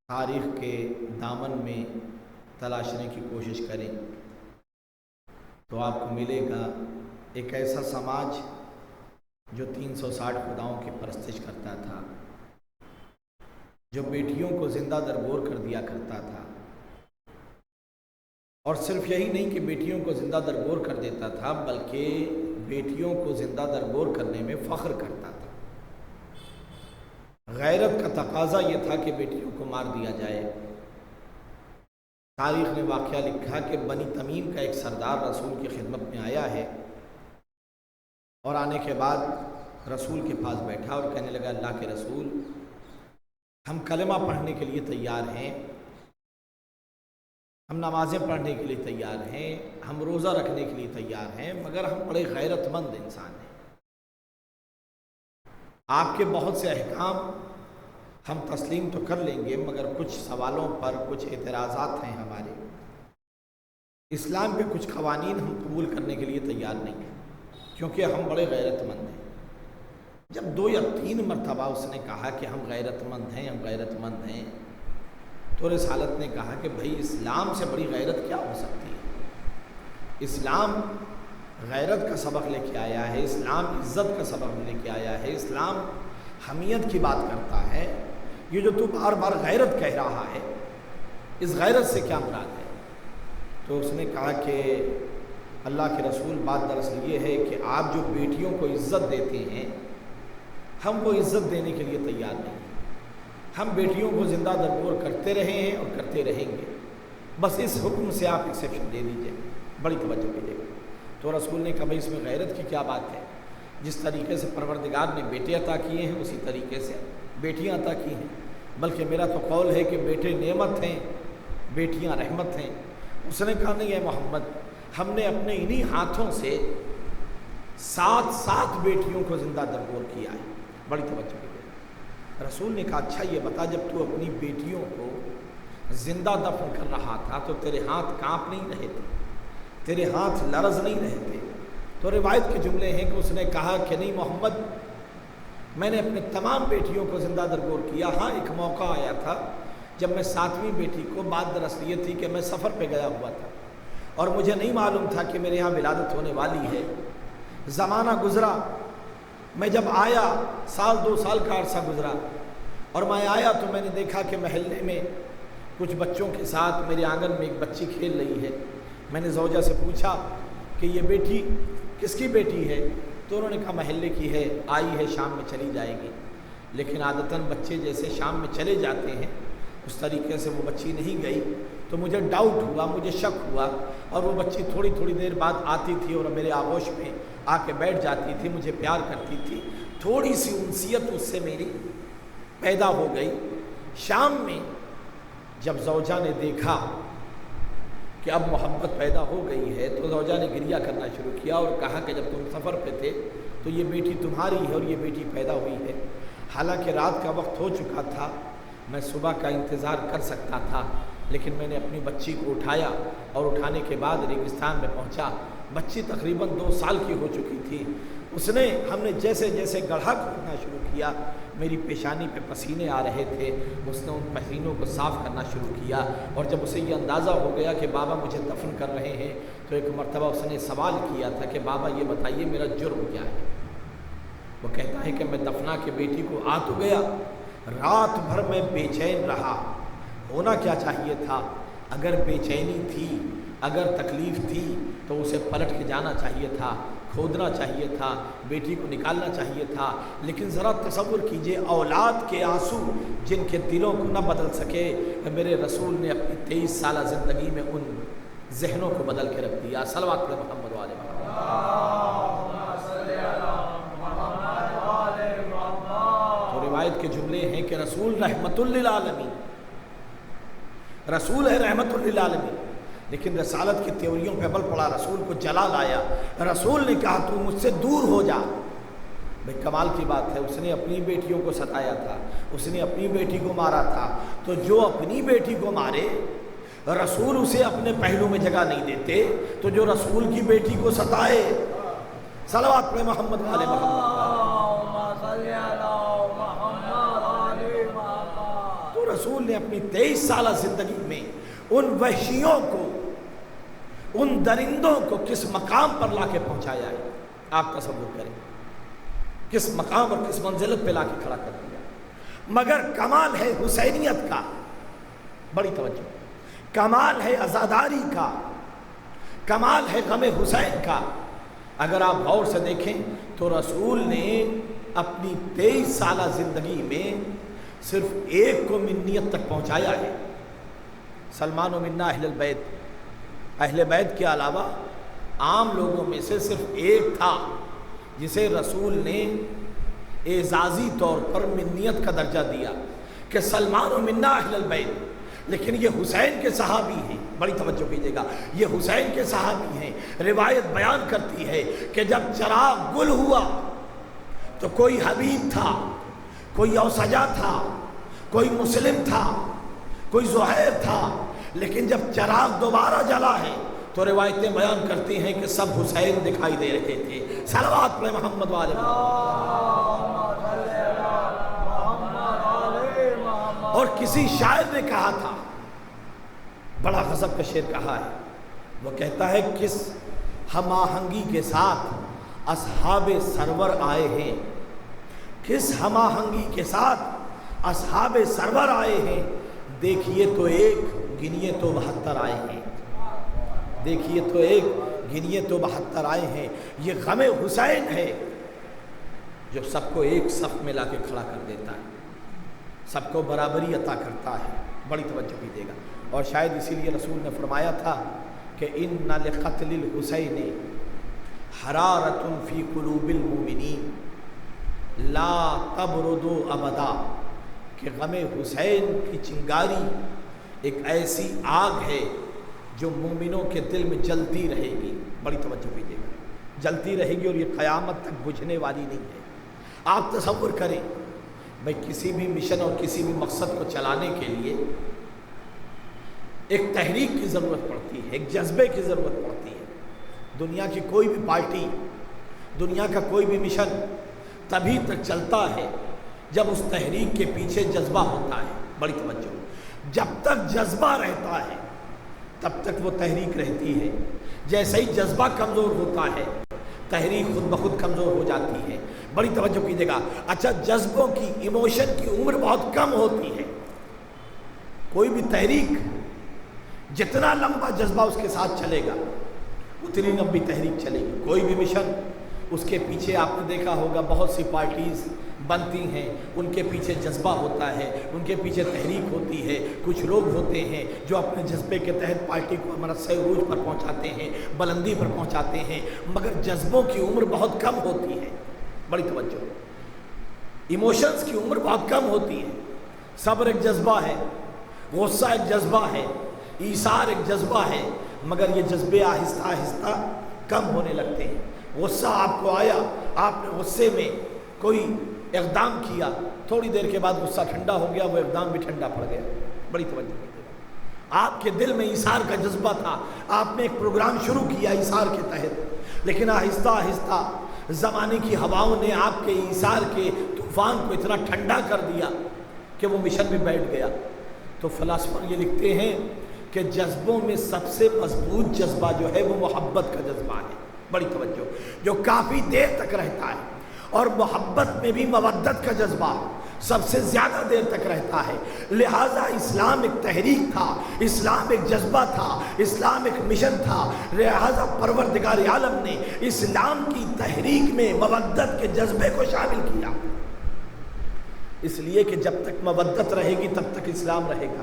E: تاریخ کے دامن میں تلاشنے کی کوشش کریں تو آپ کو ملے گا ایک ایسا سماج جو 360 خداؤں کی پرستش کرتا تھا، جو بیٹیوں کو زندہ درگور کر دیا کرتا تھا، اور صرف یہی نہیں کہ بیٹیوں کو زندہ درگور کر دیتا تھا بلکہ بیٹیوں کو زندہ درگور کرنے میں فخر کرتا تھا۔ غیرت کا تقاضا یہ تھا کہ بیٹیوں کو مار دیا جائے۔ تاریخ نے واقعہ لکھا کہ بنی تمیم کا ایک سردار رسول کی خدمت میں آیا ہے، اور آنے کے بعد رسول کے پاس بیٹھا اور کہنے لگا، اللہ کے رسول، ہم کلمہ پڑھنے کے لیے تیار ہیں، ہم نمازیں پڑھنے کے لیے تیار ہیں، ہم روزہ رکھنے کے لیے تیار ہیں، مگر ہم بڑے غیرت مند انسان ہیں۔ آپ کے بہت سے احکام ہم تسلیم تو کر لیں گے، مگر کچھ سوالوں پر کچھ اعتراضات ہیں ہمارے۔ اسلام کے کچھ قوانین ہم قبول کرنے کے لیے تیار نہیں ہیں، کیونکہ ہم بڑے غیرت مند ہیں۔ جب 2 یا 3 مرتبہ اس نے کہا کہ ہم غیرت مند ہیں، ہم غیرت مند ہیں، تو رسالت نے کہا کہ بھائی اسلام سے بڑی غیرت کیا ہو سکتی ہے؟ اسلام غیرت کا سبق لے کے آیا ہے، اسلام عزت کا سبق لے کے آیا ہے، اسلام حمیت کی بات کرتا ہے۔ یہ جو تو بار بار غیرت کہہ رہا ہے، اس غیرت سے کیا مراد ہے؟ تو اس نے کہا کہ اللہ کے رسول، بات دراصل یہ ہے کہ آپ جو بیٹیوں کو عزت دیتے ہیں، ہم وہ عزت دینے کے لیے تیار نہیں ہیں۔ ہم بیٹیوں کو زندہ درگور کرتے رہے ہیں اور کرتے رہیں گے، بس اس حکم سے آپ ایکسیپشن دے دیجئے، بڑی توجہ کیجیے گا۔ تو رسول نے کہا بھائی اس میں غیرت کی کیا بات ہے؟ جس طریقے سے پروردگار نے بیٹے عطا کیے ہیں، اسی طریقے سے بیٹیاں عطا کی ہیں، بلکہ میرا تو قول ہے کہ بیٹے نعمت ہیں، بیٹیاں رحمت ہیں۔ اس نے کہا نہیں ہے محمد، ہم نے اپنے انہی ہاتھوں سے 7 بیٹیوں کو زندہ درگور کیا ہے، بڑی توجہ کیجیے۔ رسول نے کہا اچھا یہ بتا، جب تو اپنی بیٹیوں کو زندہ دفن کر رہا تھا تو تیرے ہاتھ کانپ نہیں رہے تھے، تیرے ہاتھ لرز نہیں رہے تھے؟ تو روایت کے جملے ہیں کہ اس نے کہا کہ نہیں محمد، میں نے اپنے تمام بیٹیوں کو زندہ درگور کیا۔ ہاں ایک موقع آیا تھا جب میں 7ویں بیٹی کو، بات دراصل یہ تھی کہ میں سفر پہ گیا ہوا تھا اور مجھے نہیں معلوم تھا کہ میرے یہاں ولادت ہونے والی ہے۔ زمانہ گزرا، میں جب آیا 1-2 سال کا عرصہ گزرا، اور میں آیا تو میں نے دیکھا کہ محلے میں کچھ بچوں کے ساتھ میرے آنگن میں ایک بچی کھیل رہی ہے۔ میں نے زوجہ سے پوچھا کہ یہ بیٹی کس کی بیٹی ہے؟ تو انہوں نے کہا محلے کی ہے، آئی ہے، شام میں چلی جائے گی۔ لیکن عادتاً بچے جیسے شام میں چلے جاتے ہیں اس طریقے سے وہ بچی نہیں گئی، تو مجھے ڈاؤٹ ہوا، مجھے شک ہوا، اور وہ بچی تھوڑی دیر بعد آتی تھی اور میرے آغوش میں آ کے بیٹھ جاتی تھی، مجھے پیار کرتی تھی۔ تھوڑی سی انسیت اس سے میری پیدا ہو گئی۔ شام میں جب زوجہ نے دیکھا کہ اب محبت پیدا ہو گئی ہے تو زوجہ نے گریہ کرنا شروع کیا اور کہا کہ جب تم سفر پہ تھے تو یہ بیٹی تمہاری ہے اور یہ بیٹی پیدا ہوئی ہے۔ حالانکہ رات کا وقت ہو چکا تھا، میں صبح کا انتظار کر سکتا تھا، لیکن میں نے اپنی بچی کو اٹھایا اور اٹھانے کے بعد ریگستان میں پہنچا۔ بچی تقریباً 2 سال کی ہو چکی تھی۔ ہم نے جیسے جیسے گڑھا کھودنا شروع کیا، میری پیشانی پہ پسینے آ رہے تھے، اس نے ان پسینوں کو صاف کرنا شروع کیا، اور جب اسے یہ اندازہ ہو گیا کہ بابا مجھے دفن کر رہے ہیں تو ایک مرتبہ اس نے سوال کیا تھا کہ بابا یہ بتائیے میرا جرم کیا ہے؟ وہ کہتا ہے کہ میں دفنا کے بیٹی کو آ تو گیا، رات بھر میں بے چین رہا۔ ہونا کیا چاہیے تھا؟ اگر بے چینی تھی، اگر تکلیف تھی تو اسے پلٹ کے جانا چاہیے تھا، کھودنا چاہیے تھا، بیٹی کو نکالنا چاہیے تھا۔ لیکن ذرا تصور کیجئے، اولاد کے آنسو جن کے دلوں کو نہ بدل سکے، میرے رسول نے اپنی 23 سالہ زندگی میں ان ذہنوں کو بدل کے رکھ دیا۔ صلوات محمد و آل محمد۔ تو روایت کے جملے ہیں کہ رسول رحمت للعالمین، رسول ہے رحمت للعالمین، لیکن رسالت کی تیوریوں پہ عمل پڑا، رسول کو جلال آیا۔ رسول نے کہا تو مجھ سے دور ہو جا۔ بھئی کمال کی بات ہے، اس نے اپنی بیٹیوں کو ستایا تھا، اس نے اپنی بیٹی کو مارا تھا، تو جو اپنی بیٹی کو مارے رسول اسے اپنے پہلو میں جگہ نہیں دیتے، تو جو رسول کی بیٹی کو ستائے، صلوات پڑھیں محمد والے محمد۔ تو رسول نے اپنی 23 سالہ زندگی میں ان وحشیوں کو، ان درندوں کو کس مقام پر لا کے پہنچایا ہے، آپ تصور کریں، کس مقام اور کس منزلت پہ لا کے کھڑا کر دیا۔ مگر کمال ہے حسینیت کا، بڑی توجہ، کمال ہے عزاداری کا، کمال ہے غم حسین کا۔ اگر آپ غور سے دیکھیں تو رسول نے اپنی 23 سالہ زندگی میں صرف ایک کو منیت تک پہنچایا ہے، سلمان و منا اہل البیت۔ اہل بیت کے علاوہ عام لوگوں میں سے صرف ایک تھا جسے رسول نے اعزازی طور پر منیت کا درجہ دیا کہ سلمان و منا اہل البیت، لیکن یہ حسین کے صحابی ہیں، بڑی توجہ کیجیے گا، یہ حسین کے صحابی ہیں۔ روایت بیان کرتی ہے کہ جب چراغ گل ہوا تو کوئی حبیب تھا، کوئی اوسجا تھا، کوئی مسلم تھا، کوئی زہیر تھا، لیکن جب چراغ دوبارہ جلا ہے تو روایتیں بیان کرتی ہیں کہ سب حسین دکھائی دے رہے تھے۔ صلوات پڑھیں محمد والے اور کسی شاعر نے کہا تھا، بڑا غضب کا شعر کہا ہے، وہ کہتا ہے کس ہم آہنگی کے ساتھ اصحاب سرور آئے ہیں، کس ہم آہنگی کے ساتھ اصحاب سرور آئے ہیں، دیکھیے تو ایک گنیے تو 72 آئے ہیں، دیکھیے تو ایک گنیے تو 72 آئے ہیں۔ یہ غم حسین ہے جو سب کو ایک صف میں لا کے کھڑا کر دیتا ہے، سب کو برابری عطا کرتا ہے، بڑی توجہ کیجیے گا۔ اور شاید اسی لیے رسول نے فرمایا تھا کہ اِنَّ لِقَتْلِ الْحُسَيْنِ حَرَارَةٌ فِي قُلُوبِ الْمُؤْمِنِينَ لَا تَبْرُدُ أَبَدًا، کہ غم حسین کی چنگاری ایک ایسی آگ ہے جو مومنوں کے دل میں جلتی رہے گی، بڑی توجہ کیجیے گا، جلتی رہے گی اور یہ قیامت تک بجھنے والی نہیں ہے۔ آپ تصور کریں بھئی کسی بھی مشن اور کسی بھی مقصد کو چلانے کے لیے ایک تحریک کی ضرورت پڑتی ہے، ایک جذبے کی ضرورت پڑتی ہے۔ دنیا کی کوئی بھی پارٹی، دنیا کا کوئی بھی مشن تبھی تک چلتا ہے جب اس تحریک کے پیچھے جذبہ ہوتا ہے، بڑی توجہ۔ جب تک جذبہ رہتا ہے تب تک وہ تحریک رہتی ہے، جیسے ہی جذبہ کمزور ہوتا ہے تحریک خود بخود کمزور ہو جاتی ہے، بڑی توجہ کیجیے گا۔ اچھا، جذبوں کی، ایموشن کی عمر بہت کم ہوتی ہے، کوئی بھی تحریک جتنا لمبا جذبہ اس کے ساتھ چلے گا اتنی لمبی تحریک چلے گی۔ کوئی بھی مشن، اس کے پیچھے آپ نے دیکھا ہوگا بہت سی پارٹیز بنتی ہیں، ان کے پیچھے جذبہ ہوتا ہے، ان کے پیچھے تحریک ہوتی ہے۔ کچھ لوگ ہوتے ہیں جو اپنے جذبے کے تحت پارٹی کو منصہ عروج پر پہنچاتے ہیں، بلندی پر پہنچاتے ہیں، مگر جذبوں کی عمر بہت کم ہوتی ہے، بڑی توجہ۔ ایموشنز کی عمر بہت کم ہوتی ہے۔ صبر ایک جذبہ ہے، غصہ ایک جذبہ ہے، ایثار ایک جذبہ ہے، مگر یہ جذبے آہستہ آہستہ کم ہونے لگتے ہیں۔ غصہ آپ کو آیا، آپ نے غصے میں کوئی اقدام کیا، تھوڑی دیر کے بعد غصہ ٹھنڈا ہو گیا، وہ اقدام بھی ٹھنڈا پڑ گیا، بڑی توجہ کیجیے گا۔ آپ کے دل میں ایثار کا جذبہ تھا، آپ نے ایک پروگرام شروع کیا ایثار کے تحت، لیکن آہستہ آہستہ زمانے کی ہواؤں نے آپ کے ایثار کے طوفان کو اتنا ٹھنڈا کر دیا کہ وہ مشن بھی بیٹھ گیا۔ تو فلاسفر یہ لکھتے ہیں کہ جذبوں میں سب سے مضبوط جذبہ جو ہے وہ محبت کا جذبہ ہے، بڑی توجہ، جو کافی دیر تک رہتا ہے، اور محبت میں بھی مودت کا جذبہ سب سے زیادہ دیر تک رہتا ہے۔ لہٰذا اسلام ایک تحریک تھا، اسلام ایک جذبہ تھا، اسلام ایک مشن تھا، لہٰذا پروردگار عالم نے اسلام کی تحریک میں مودت کے جذبے کو شامل کیا، اس لیے کہ جب تک مودت رہے گی تب تک اسلام رہے گا۔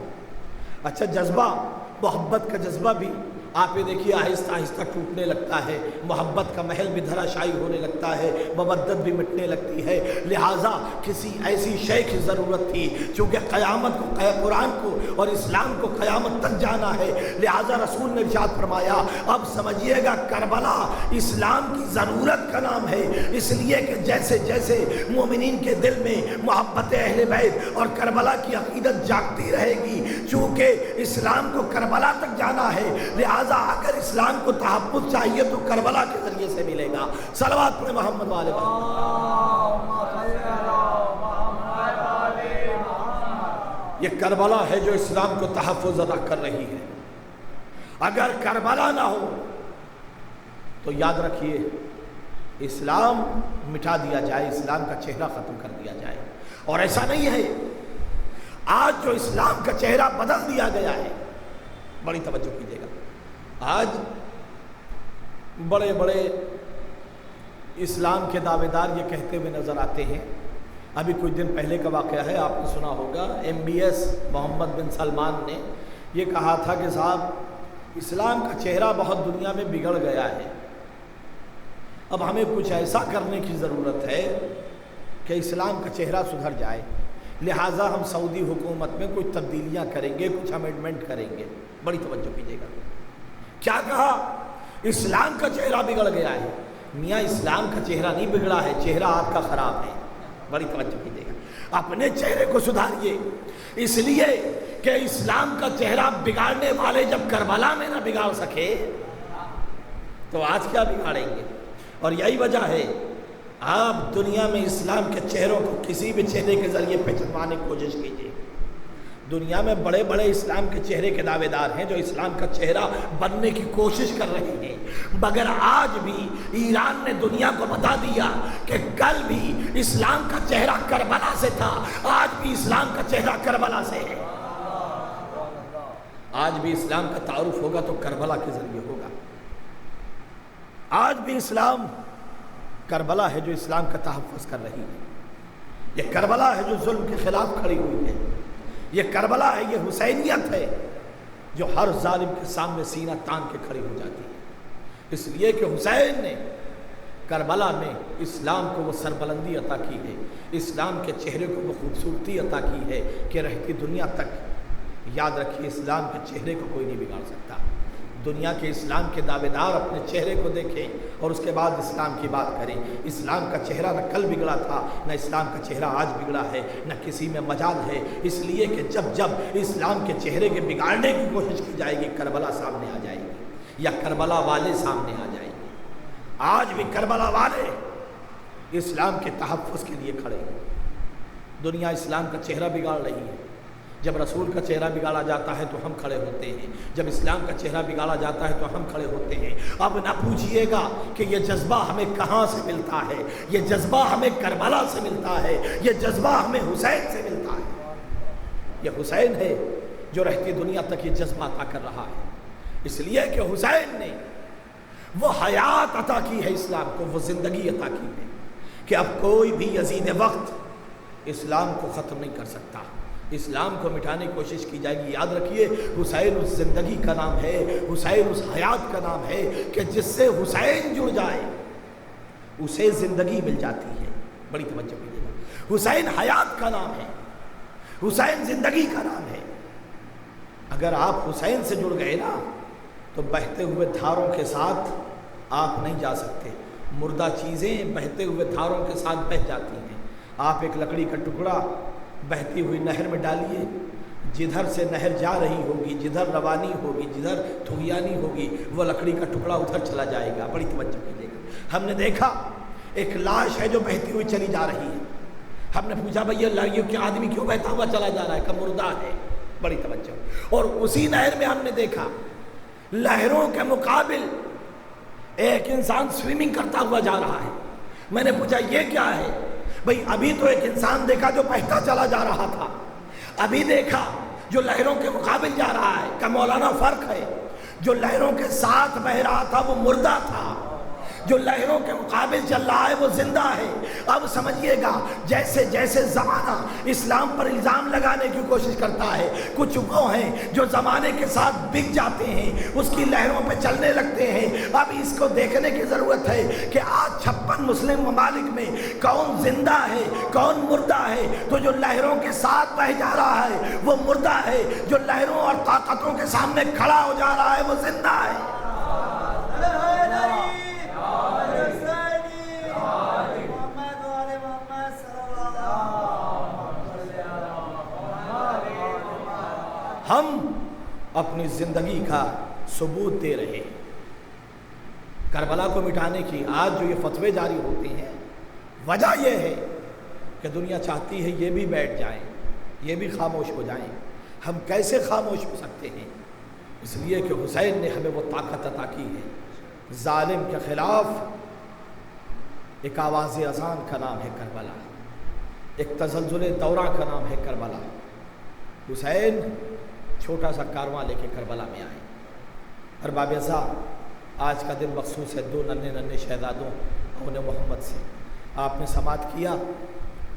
E: اچھا، جذبہ، محبت کا جذبہ بھی آپ یہ دیکھیے آہستہ آہستہ ٹوٹنے لگتا ہے، محبت کا محل بھی دھراشائی ہونے لگتا ہے، مودت بھی مٹنے لگتی ہے۔ لہٰذا کسی ایسی شے کی ضرورت تھی، چونکہ قیامت کو، قرآن کو اور اسلام کو قیامت تک جانا ہے، لہٰذا رسول نے ارشاد فرمایا اب سمجھیے گا کربلا اسلام کی ضرورت کا نام ہے، اس لیے کہ جیسے جیسے مومنین کے دل میں محبت اہل بیت اور کربلا کی عقیدت جاگتی رہے گی، چونکہ اسلام کو کربلا تک جانا ہے، لہٰذا اگر اسلام کو تحفظ چاہیے تو کربلا کے ذریعے سے ملے گا۔ صلوات پڑھیں محمد والے۔ یہ کربلا ہے جو اسلام کو تحفظ عطا کر رہی ہے۔ اگر کربلا نہ ہو تو یاد رکھیے اسلام مٹا دیا جائے، اسلام کا چہرہ ختم کر دیا جائے۔ اور ایسا نہیں ہے، آج جو اسلام کا چہرہ بدل دیا گیا ہے، بڑی توجہ کیجیے گا، آج بڑے بڑے اسلام کے دعوے دار یہ کہتے ہوئے نظر آتے ہیں، ابھی کچھ دن پہلے کا واقعہ ہے، آپ نے سنا ہوگا، MBS محمد بن سلمان نے یہ کہا تھا کہ صاحب اسلام کا چہرہ بہت دنیا میں بگڑ گیا ہے، اب ہمیں کچھ ایسا کرنے کی ضرورت ہے کہ اسلام کا چہرہ سدھر جائے۔ لہٰذا ہم سعودی حکومت میں کچھ تبدیلیاں کریں گے، کچھ امینڈمنٹ کریں گے۔ بڑی توجہ کیجیے گا، کیا کہا؟ اسلام کا چہرہ بگڑ گیا ہے۔ میاں اسلام کا چہرہ نہیں بگڑا ہے، چہرہ آپ کا خراب ہے۔ بڑی توجہ کیجیے گا، اپنے چہرے کو سدھاریے، اس لیے کہ اسلام کا چہرہ بگاڑنے والے جب کربلا میں نہ بگاڑ سکے تو آج کیا بگاڑیں گے؟ اور یہی وجہ ہے آپ دنیا میں اسلام کے چہروں کو کسی بھی چہرے کے ذریعے پہچانوانے کی کوشش کیجیے۔ دنیا میں بڑے بڑے اسلام کے چہرے کے دعوے دار ہیں جو اسلام کا چہرہ بننے کی کوشش کر رہے ہیں، مگر آج بھی ایران نے دنیا کو بتا دیا کہ کل بھی اسلام کا چہرہ کربلا سے تھا، آج بھی اسلام کا چہرہ کربلا سے ہے۔ آج بھی اسلام کا تعارف ہوگا تو کربلا کے ذریعے ہوگا۔ آج بھی اسلام کربلا ہے جو اسلام کا تحفظ کر رہی ہے، یہ کربلا ہے جو ظلم کے خلاف کھڑی ہوئی ہے، یہ کربلا ہے، یہ حسینیت ہے جو ہر ظالم کے سامنے سینہ تان کے کھڑی ہو جاتی ہے۔ اس لیے کہ حسین نے کربلا میں اسلام کو وہ سربلندی عطا کی ہے، اسلام کے چہرے کو وہ خوبصورتی عطا کی ہے کہ رہتی دنیا تک یاد رکھیے اسلام کے چہرے کو کوئی نہیں بگاڑ سکتا۔ دنیا کے اسلام کے دعوے دار اپنے چہرے کو دیکھیں اور اس کے بعد اسلام کی بات کریں۔ اسلام کا چہرہ نہ کل بگڑا تھا، نہ اسلام کا چہرہ آج بگڑا ہے، نہ کسی میں مجال ہے، اس لیے کہ جب جب اسلام کے چہرے کے بگاڑنے کی کوشش کی جائے گی کربلا سامنے آ جائے گی یا کربلا والے سامنے آ جائیں گے۔ آج بھی کربلا والے اسلام کے تحفظ کے لیے کھڑے ہیں۔ دنیا اسلام کا چہرہ بگاڑ رہی ہے، جب رسول کا چہرہ بگاڑا جاتا ہے تو ہم کھڑے ہوتے ہیں، جب اسلام کا چہرہ بگاڑا جاتا ہے تو ہم کھڑے ہوتے ہیں۔ اب نہ پوچھئے گا کہ یہ جذبہ ہمیں کہاں سے ملتا ہے، یہ جذبہ ہمیں کربلا سے ملتا ہے، یہ جذبہ ہمیں حسین سے ملتا ہے۔ یہ حسین ہے جو رہتی دنیا تک یہ جذبہ عطا کر رہا ہے، اس لیے کہ حسین نے وہ حیات عطا کی ہے اسلام کو، وہ زندگی عطا کی ہے کہ اب کوئی بھی یزید وقت اسلام کو ختم نہیں کر سکتا، اسلام کو مٹانے کی کوشش کی جائے گی۔ یاد رکھیے حسین اس زندگی کا نام ہے، حسین اس حیات کا نام ہے کہ جس سے حسین جڑ جائے اسے زندگی مل جاتی ہے۔ بڑی توجہ کیجیے گا، حسین حیات کا نام ہے، حسین زندگی کا نام ہے۔ اگر آپ حسین سے جڑ گئے نا تو بہتے ہوئے دھاروں کے ساتھ آپ نہیں جا سکتے، مردہ چیزیں بہتے ہوئے دھاروں کے ساتھ بہہ جاتی ہیں۔ آپ ایک لکڑی کا ٹکڑا بہتی ہوئی نہر میں ڈالیے، جدھر سے نہر جا رہی ہوگی، جدھر روانی ہوگی، جدھر تھویانی ہوگی، وہ لکڑی کا ٹکڑا ادھر چلا جائے گا۔ بڑی توجہ کیجیے گا، ہم نے دیکھا ایک لاش ہے جو بہتی ہوئی چلی جا رہی ہے، ہم نے پوچھا بھئی یہ کیا آدمی کیوں بہتا ہوا چلا جا رہا ہے؟ کہ مردہ ہے۔ بڑی توجہ۔ اور اسی نہر میں ہم نے دیکھا لہروں کے مقابل ایک انسان سوئمنگ کرتا ہوا جا رہا ہے۔ میں نے پوچھا یہ کیا ہے؟ بھئی ابھی تو ایک انسان دیکھا جو بہتا چلا جا رہا تھا، ابھی دیکھا جو لہروں کے مقابل جا رہا ہے۔ کہ مولانا فرق ہے، جو لہروں کے ساتھ بہ رہا تھا وہ مردہ تھا، جو لہروں کے مقابل چل رہا ہے وہ زندہ ہے۔ اب سمجھیے گا جیسے جیسے زمانہ اسلام پر الزام لگانے کی کوشش کرتا ہے، کچھ وہ ہیں جو زمانے کے ساتھ بک جاتے ہیں، اس کی لہروں پہ چلنے لگتے ہیں۔ اب اس کو دیکھنے کی ضرورت ہے کہ آج 56 مسلم ممالک میں کون زندہ ہے کون مردہ ہے۔ تو جو لہروں کے ساتھ بہ جا رہا ہے وہ مردہ ہے، جو لہروں اور طاقتوں کے سامنے کھڑا ہو جا رہا ہے وہ زندہ ہے۔ ہم اپنی زندگی کا ثبوت دے رہے ہیں کربلا کو مٹانے کی۔ آج جو یہ فتوے جاری ہوتے ہیں وجہ یہ ہے کہ دنیا چاہتی ہے یہ بھی بیٹھ جائیں، یہ بھی خاموش ہو جائیں۔ ہم کیسے خاموش ہو سکتے ہیں؟ اس لیے کہ حسین نے ہمیں وہ طاقت عطا کی ہے۔ ظالم کے خلاف ایک آواز اذان کا نام ہے کربلا، ایک تزلزل دورہ کا نام ہے کربلا۔ حسین چھوٹا سا کارواں لے کے کربلا میں آئے۔ ارباب ازا آج کا دن مخصوص ہے 2 ننھے شہزادوں اون محمد سے۔ آپ نے سماعت کیا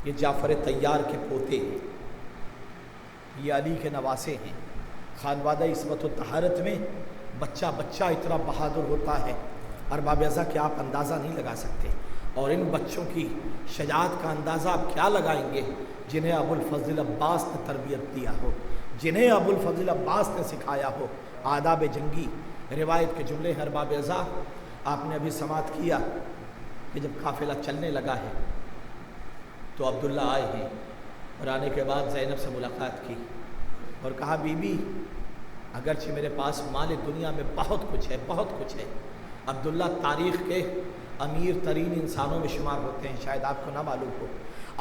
E: یہ جعفر طیار کے پوتے ہیں، یہ علی کے نواسے ہیں۔ خانوادہ عصمت و طہارت میں بچہ اتنا بہادر ہوتا ہے ارباب ازا کہ آپ اندازہ نہیں لگا سکتے۔ اور ان بچوں کی شجاعت کا اندازہ آپ کیا لگائیں گے جنہیں ابو الفضل عباس نے تربیت دیا ہو، جنہیں ابو الفضل عباس نے سکھایا ہو آداب جنگی۔ روایت کے جملے ہیں ارباب ازا، آپ نے ابھی سماعت کیا کہ جب قافلہ چلنے لگا ہے تو عبداللہ آئے ہیں، اور آنے کے بعد زینب سے ملاقات کی اور کہا بی بی اگرچہ میرے پاس مال دنیا میں بہت کچھ ہے، بہت کچھ ہے۔ عبداللہ تاریخ کے امیر ترین انسانوں میں شمار ہوتے ہیں، شاید آپ کو نہ معلوم ہو۔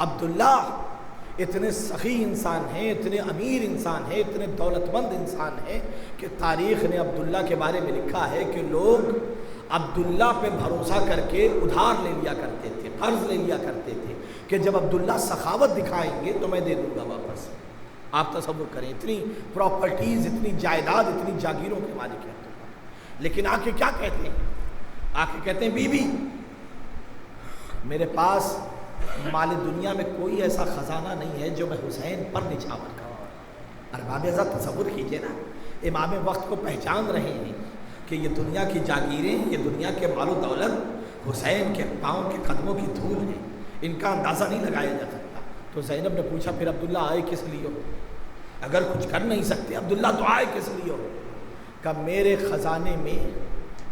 E: عبداللہ اتنے سخی انسان ہیں، اتنے امیر انسان ہیں، اتنے دولت مند انسان ہیں کہ تاریخ نے عبداللہ کے بارے میں لکھا ہے کہ لوگ عبداللہ پہ بھروسہ کر کے ادھار لے لیا کرتے تھے، قرض لے لیا کرتے تھے کہ جب عبداللہ سخاوت دکھائیں گے تو میں دے دوں گا واپس۔ آپ تصور کریں، اتنی پراپرٹیز، اتنی جائیداد، اتنی جاگیروں کے مالک ہیں عبداللہ۔ لیکن آ کے کیا کہتے ہیں؟ آ کے کہتے ہیں بی بی میرے پاس مال دنیا میں کوئی ایسا خزانہ نہیں ہے جو میں حسین پر نچھاور کروں۔ ارباب ازا تصور کیجئے نا، امام وقت کو پہچان رہے ہیں کہ یہ دنیا کی جاگیریں، یہ دنیا کے مال و دولت حسین کے پاؤں کے قدموں کی دھول ہیں، ان کا اندازہ نہیں لگایا جا سکتا۔ تو زینب نے پوچھا پھر عبداللہ آئے کس لیے ہو؟ اگر کچھ کر نہیں سکتے عبداللہ تو آئے کس لیے ہو؟ کہ میرے خزانے میں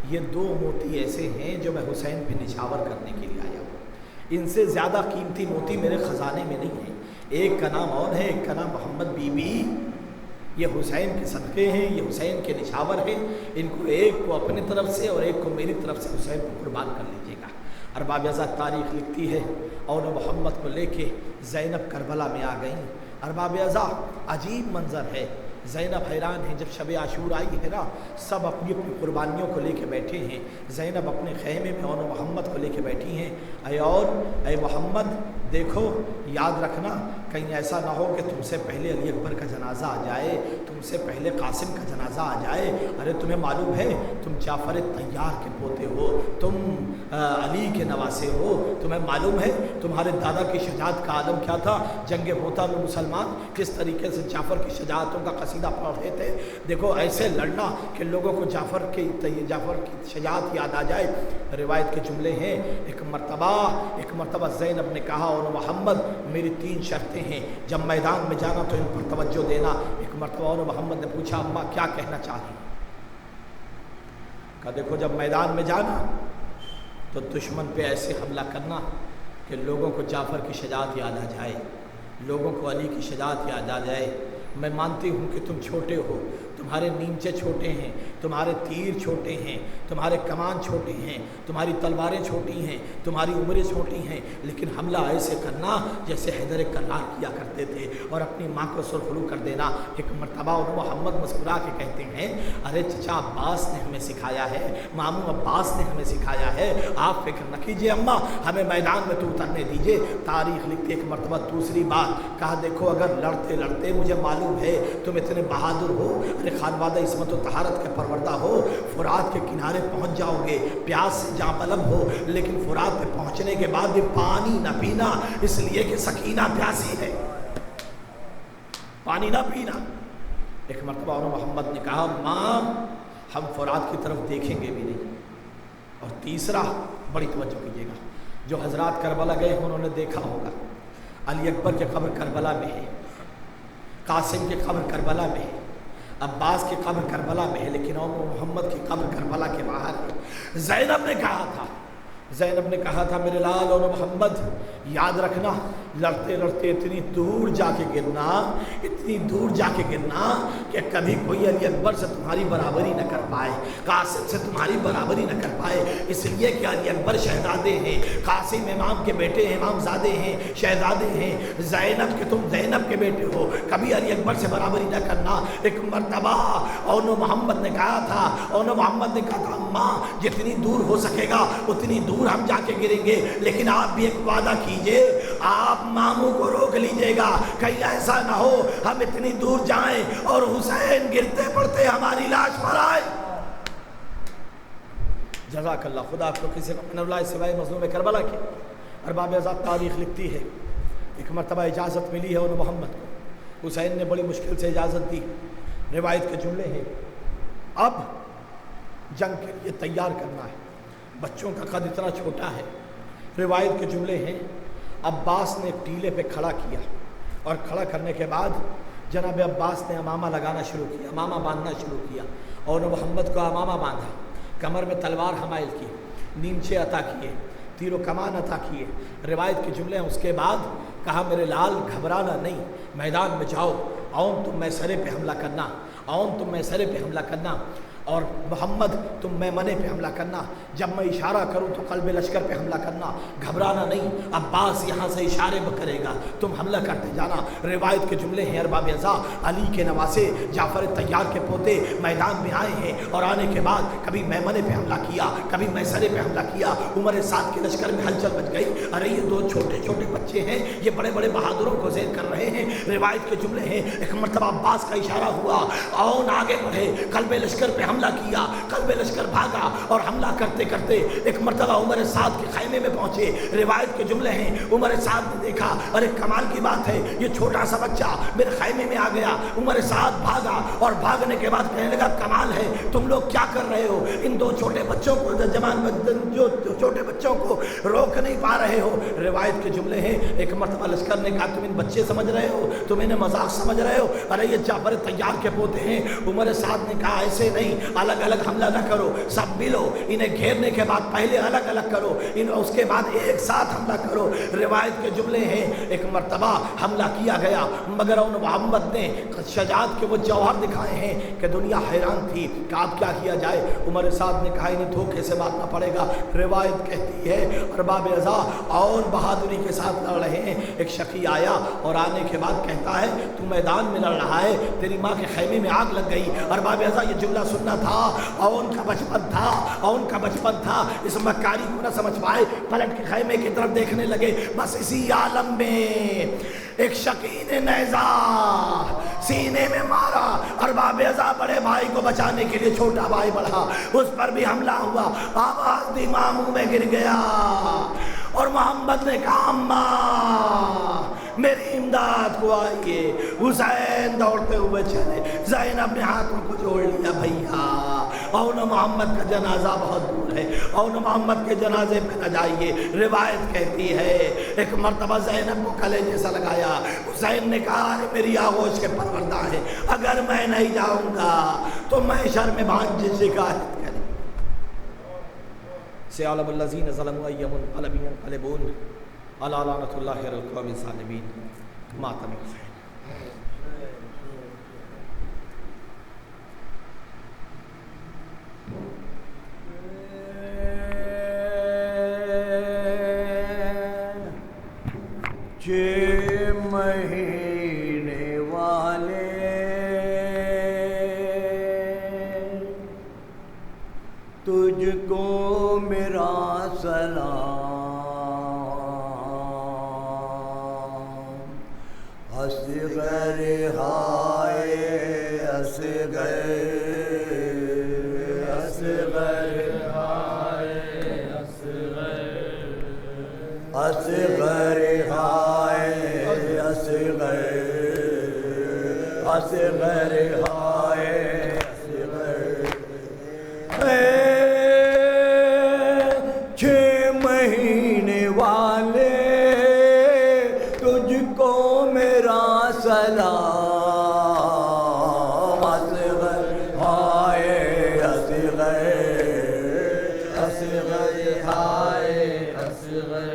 E: یہ 2 موتی ایسے ہیں جو میں حسین پہ نچھاور کرنے کے لیے آیا ہوں، ان سے زیادہ قیمتی موتی میرے خزانے میں نہیں ہے۔ ایک کا نام اور ہے، ایک کا نام محمد بی بی، یہ حسین کے صدقے ہیں، یہ حسین کے نچھاور ہیں، ان کو ایک کو اپنی طرف سے اور ایک کو میری طرف سے حسین کو قربان کر لیجیے گا۔ ارباب ازا تاریخ لکھتی ہے اور محمد کو لے کے زینب کربلا میں آ گئیں۔ ارباب ازا عجیب منظر ہے، زینب حیران ہے۔ جب شب عاشور آئی ہے نا، سب اپنی اپنی قربانیوں کو لے کے بیٹھے ہیں، زینب اپنے خیمے میں اور محمد کو لے کے بیٹھی ہیں۔ اے محمد دیکھو، یاد رکھنا کہیں ایسا نہ ہو کہ تم سے پہلے علی اکبر کا جنازہ آ جائے، تم سے پہلے قاسم کا جنازہ آ جائے۔ ارے تمہیں معلوم ہے تم جعفر طیار کے پوتے ہو، تم علی کے نواسے ہو، تمہیں معلوم ہے تمہارے دادا کی شجاعت کا عالم کیا تھا۔ جنگ موتا میں مسلمان کس طریقے سے جعفر کی شجاعتوں کا قصیدہ پڑھ رہے تھے۔ دیکھو ایسے لڑنا کہ لوگوں کو جعفر کی شجاعت یاد آ جائے۔ روایت کے جملے ہیں، ایک مرتبہ زینب نے کہا اور محمد میری 3 شرطیں ہیں، جب میدان میں جانا تو ان پر توجہ دینا۔ ایک مرتبہ اور محمد نے پوچھا اماں کیا کہنا چاہتی؟ کہا دیکھو جب میدان میں جانا تو دشمن پہ ایسے حملہ کرنا کہ لوگوں کو جعفر کی شجاعت یاد آ جائے، لوگوں کو علی کی شجاعت یاد آ جائے۔ میں مانتی ہوں کہ تم چھوٹے ہو، تمہارے نیمچے چھوٹے ہیں، تمہارے تیر چھوٹے ہیں، تمہارے کمان چھوٹے ہیں، تمہاری تلواریں چھوٹی ہیں، تمہاری عمریں چھوٹی ہیں، لیکن حملہ ایسے کرنا جیسے حیدر کرار کیا کرتے تھے اور اپنی ماں کو سرخرو کر دینا۔ ایک مرتبہ اور محمد مسکرا کے کہتے ہیں ارے چچا عباس نے ہمیں سکھایا ہے، ماموں عباس نے ہمیں سکھایا ہے، آپ فکر نہ کیجیے اماں، ہمیں میدان میں تو اترنے دیجیے۔ تاریخ لکھتے ایک مرتبہ دوسری بات کہا دیکھو اگر لڑتے لڑتے مجھے معلوم ہے تم اتنے بہادر ہو، خانوادہ عصمت و طہارت کے پروردہ ہو، فرات کے کنارے پہنچ جاؤ گے، پیاس سے جاں طلب ہو، لیکن فرات پہ پہنچنے کے بعد بھی پانی نہ پینا، اس لیے کہ سکینہ پیاسی ہے، پانی نہ پینا۔ ایک مرتبہ اور محمد نے کہا ماں ہم فرات کی طرف دیکھیں گے بھی نہیں۔ اور تیسرا بڑی توجہ کیجیے گا، جو حضرات کربلا گئے ہیں انہوں نے دیکھا ہوگا علی اکبر کی قبر کربلا میں ہے، قاسم کی قبر کربلا میں ہے، عباس کی قبر کربلا میں ہے، لیکن اور محمد کی قبر کربلا کے باہر ہے۔ زینب نے کہا تھا میرے لال اور محمد یاد رکھنا لڑتے لڑتے اتنی دور جا کے گرنا، اتنی دور جا کے گرنا کہ کبھی کوئی علی اکبر سے تمہاری برابری نہ کر پائے، قاسم سے تمہاری برابری نہ کر پائے، اس لیے کہ علی اکبر شہزادے ہیں، قاسم امام کے بیٹے ہیں، امام زادے ہیں، شہزادے ہیں، زینب کہ تم زینب کے بیٹے ہو، کبھی علی اکبر سے برابری نہ کرنا۔ ایک مرتبہ اور محمد نے کہا تھا اماں جتنی دور ہو سکے گا اتنی دور ہم جا کے گریں گے، لیکن آپ بھی ایک وعدہ کیجئے، آپ ماموں کو روک لیجئے گا، کہیں ایسا نہ ہو ہم اتنی دور جائیں اور حسین گرتے پڑتے ہماری لاش پر آئے۔ جزاک اللہ، خدا آپ کو کسی من اللہ سوائے مظلوم کربلا کی۔ ارباب ازا تاریخ لکھتی ہے ایک مرتبہ اجازت ملی ہے اور محمد کو، حسین نے بڑی مشکل سے اجازت دی۔ روایت کے جملے ہیں اب جنگ کے لیے تیار کرنا ہے، بچوں کا قد اتنا چھوٹا ہے روایت کے جملے ہیں، عباس نے ایک ٹیلے پہ کھڑا کیا اور کھڑا کرنے کے بعد جناب عباس نے امامہ لگانا شروع کیا، امامہ باندھنا شروع کیا، اور محمد کو امامہ باندھا، کمر میں تلوار حمائل کی، نیمچے عطا کیے، تیر و کمان عطا کیے۔ روایت کے جملے ہیں، اس کے بعد کہا میرے لال گھبرانا نہیں، میدان میں جاؤ، اون تم میں سرے پہ حملہ کرنا، اون تم میں سرے پہ حملہ کرنا، اور محمد تم میمنے پہ حملہ کرنا، جب میں اشارہ کروں تو قلب لشکر پہ حملہ کرنا، گھبرانا نہیں، عباس یہاں سے اشارے کرے گا، تم حملہ کرتے جانا۔ روایت کے جملے ہیں، ارباب ازا علی کے نواسے جعفر طیار کے پوتے میدان میں آئے ہیں، اور آنے کے بعد کبھی میمنے پہ حملہ کیا، کبھی میسرے پہ حملہ کیا، عمر سعد کے لشکر میں ہلچل مچ گئی، ارے یہ دو چھوٹے چھوٹے بچے ہیں، یہ بڑے بڑے بہادروں کو زیر کر رہے ہیں۔ روایت کے جملے ہیں، ایک مرتبہ عباس کا اشارہ ہوا، آؤ آگے بڑھے، قلب لشکر پہ حملہ کیا، قلب لشکر بھاگا، اور حملہ کرتے کرتے ایک مرتبہ عمر سعد کے خیمے میں پہنچے۔ روایت کے جملے ہیں، عمر سعد نے دیکھا، اور ایک کمال کی بات ہے، یہ چھوٹا سا بچہ میرے خیمے میں آ گیا۔ عمر سعد بھاگا، اور بھاگنے کے بعد کہنے لگا کمال ہے، تم لوگ کیا کر رہے ہو؟ ان دو چھوٹے بچوں کو، جو چھوٹے بچوں کو روک نہیں پا رہے ہو۔ روایت کے جملے ہیں، ایک مرتبہ لشکر نے کہا تم ان بچے سمجھ رہے ہو، تم انہیں مذاق سمجھ رہے ہو، ارے یہ جعفر طیار کے پوتے ہیں۔ عمر سعد نے کہا ایسے نہیں، الگ الگ حملہ نہ کرو، سب ملو، انہیں گھیرنے کے بعد پہلے الگ الگ کرو، اس کے بعد ایک ساتھ حملہ کرو۔ روایت کے جملے ہیں، ایک مرتبہ حملہ کیا گیا، مگر ان محمد نے شجاعت کے وہ جوہر دکھائے ہیں کہ دنیا حیران تھی کہ آپ کیا کیا جائے۔ عمر سعد نے کہا انہیں دھوکے سے مارنا پڑے گا۔ روایت کہتی ہے ارباب ازا اور بہادری کے ساتھ لڑ رہے ہیں، ایک شقی آیا اور آنے کے بعد کہتا ہے تو میدان میں لڑ رہا ہے، تیری ماں کے خیمے میں آگ لگ گئی۔ ارباب ازا یہ جملہ سننا تھا، اور ان کا بچپن تھا، اور ان کا بچپن تھا، اس مکاری کو نہ سمجھ پائے، پلٹ کے خیمے کی طرف دیکھنے لگے۔ بس اسی عالم میں ایک شقی نے نیزہ سینے میں مارا، ارباب ازا بڑے بھائی کو بچانے کے لیے چھوٹا بھائی بڑھا، اس پر بھی حملہ ہوا، آواز دی ماں منہ میں گر گیا، اور محمد نے کہا اماں میری امداد کو آئیے۔ حسین دوڑتے ہوئے چلے، زینب نے ہاتھوں کو جوڑ لیا، بھیا اور محمد کا جنازہ بہت دور ہے، اور محمد کے جنازے پہ نہ جائیے۔ روایت کہتی ہے ایک مرتبہ زینب کو کلیجے سے لگایا، حسین نے کہا ارے میری آغوش کے پروردہ ہے، اگر میں نہیں جاؤں گا تو میں شرم بھانج شکایت کریں۔ سیعلم الذین ظلموا ای منقلب ینقلبون الا لعنۃ اللہ علی القوم الظالمین۔ ماتم حسین۔
F: چھ مہینے والے تجھ کو میرا سلام، اصغر ہائے اصغر، اصغر ہائے اصغر، اصغر ہائے اصغر، اصغر ہائے اصغر۔ چھ مہینے والے تجھ کو میرا سلام، اصغر ہائے اصغر، اصغر ہائے اصغر،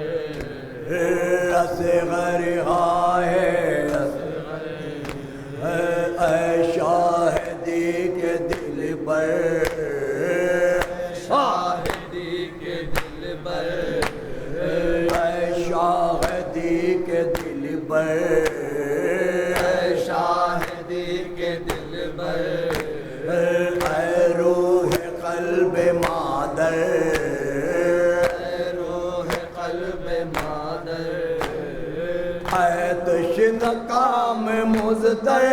F: اصغر ہائے اصغر۔ اے شاہدی کے دل پر، شاہدی کے دل پر، اے شاہدی کے دل پر، اے شاہدی کے دل پر، اے روح قلب مادر، اے روح قلب مادر، اے تشنہ کام مزدر،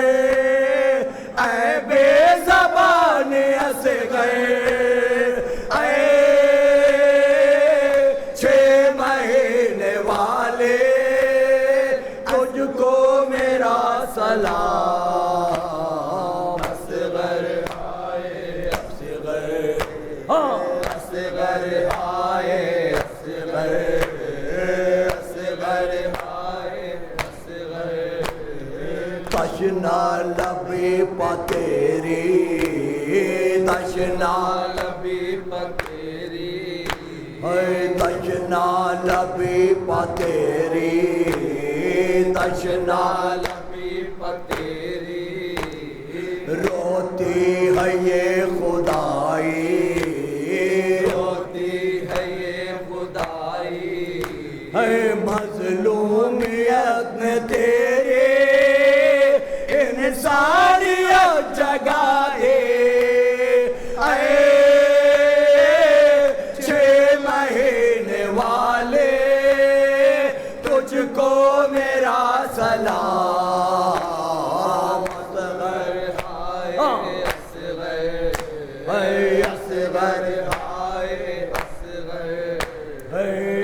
F: اے بے زبان اصغر، اے چھ مہینے والے تجھ کو میرا سلام، اصغر ہائے اصغر، اصغر ہائے اصغر، پتیری تشنا
C: لبی پتیری
F: تشنا لبی پتیری تشنا
C: لبی پتیری
F: روتی ہے یہ خدائی
C: روتی ہے یہ خدائی
F: ہے مظلومیت نے تیرے انسانیت جگا دے اے 6 مہینے والے تجھ کو میرا سلام اصغر
C: ہائے اصغر
F: اے اصغر
C: ہائے اصغر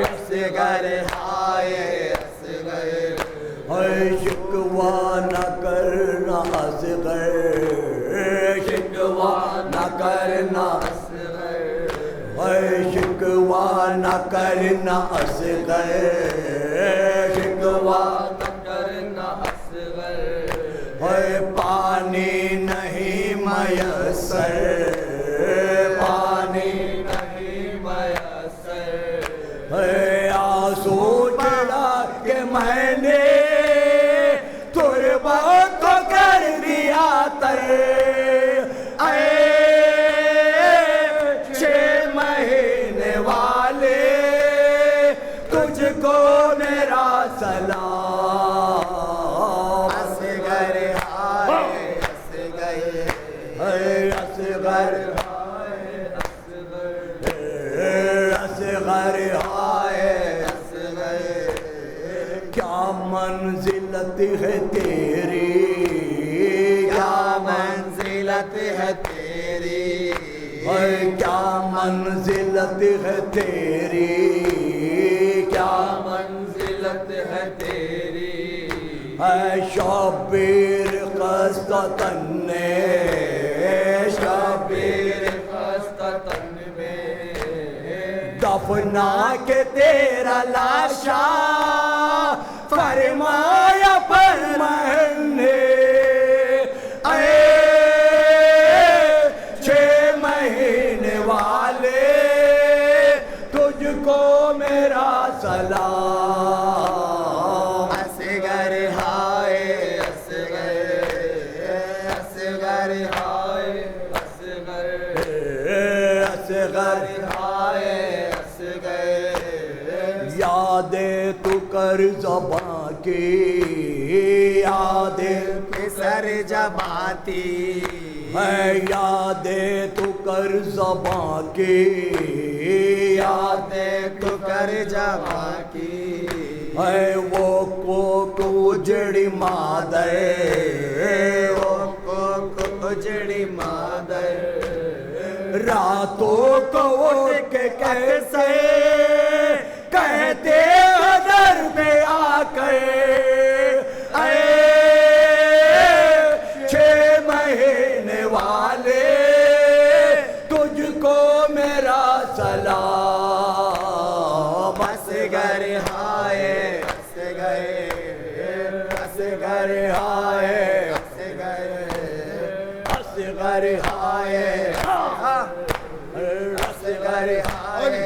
F: اصغر ہائے اصغر اے شکوہ نہ کرنا اصغر شکوہ نہ کرنا
C: اصغر
F: اے شکوہ نہ کرنا اصغر شکوہ
C: نہ کرنا اصغر
F: اے پانی نہیں میسر پانی
C: نہیں میسر
F: اے آنسو چڑھا کہ میں نے تربت کو کر دیا تر اے 6 مہینے والے تجھ کو میرا سلام اصغر ہائے اصغر اصغر ہائے کیا منزلت ہے تیری کیا منزلت ہے تیری کیا منزلت ہے تیری کیا
C: منزلت ہے تیری
F: ہے شبیر قسطن نے شبیر
C: خستتن میں
F: دفنا کے تیرا لاشا فرمایا فرمان نے اے 6 مہینے والے تجھ کو میرا سلام اصغر ہائے اصغر
C: ہائے اصغر
F: اصغر ہائے یادیں تو کر زباں کی یادیں
A: سر جباتی
F: ہے یادیں تو کر زباں کی یادیں تو
A: کر جبا کی
F: ہے وہ کو جڑی مادر
A: کو اجڑی مادر
F: راتوں کو اٹھ کے کیسے کہتے در پہ آ کر اے 6 مہینے والے تجھ کو میرا سلام اصغر ہائے اصغر ہائے اصغر ہائے اصغر ہائے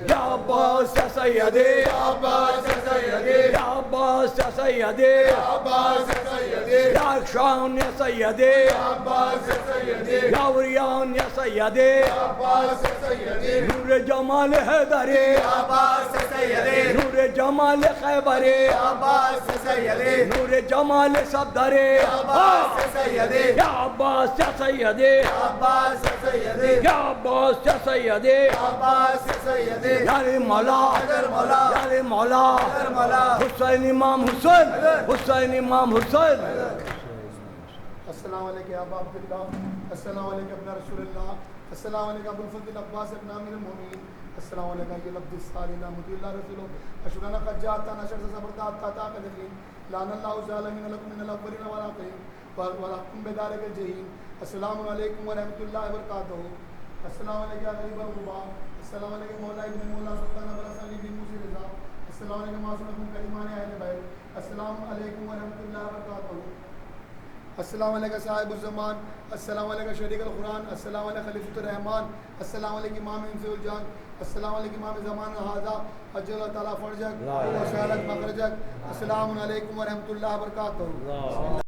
F: یا عباس یا سیدی یا عباس یا سیدی یا عباس یا سیدی یا عباس یا سیدی یا شان یا سیدی یا عباس یا سیدی یا وریان یا سیدی یا عباس یا سیدی نور جمال حیدری یا عباس یا سیدی نور جمال خیبری یا عباس یا سیدی نور جمال صدری یا عباس یا سیدی یا عباس یا سیدی یا عباس یا سیدی یا عباس یا سیدی یا عباس یا سیدی یا مولا یا مولا حسین امام حسین حسین امام حسین
G: السلام علیکم ابا عبداللہ السلام علیکم ابن رسول اللہ السلام علیکم ابو الفضل عباس ابن امیر المومنین السلام علیکم یہ لفظ الصالحین مطیع اللہ رسولہ اشرنا قد جاءتنا نشر زبردات تا قدرین لعن اللہ الظالمین لکم من الاولین والآخرین ولحکم بذلک الجحیم السلام علیکم ورحمۃ اللہ وبرکاتہ السلام علیکم غریب الغربا السلام علیکم مولا ابن مولا سلطان برسالی بن موسی رضا السلام علیکم معصوم کریمان اہل بیت السلام علیکم ورحمۃ اللہ وبرکاتہ السلام علیکم صاحب الزمان، السلام علیکم شریک القرآن، السلام علیکم خلیفۃ الرحمان، السلام علیکم امام انس الجان، السلام علیکم امام زمان هذا اجل اللہ تعالیٰ فرجک و سہلت مخرجک، السلام علیکم ورحمۃ اللہ وبرکاتہ.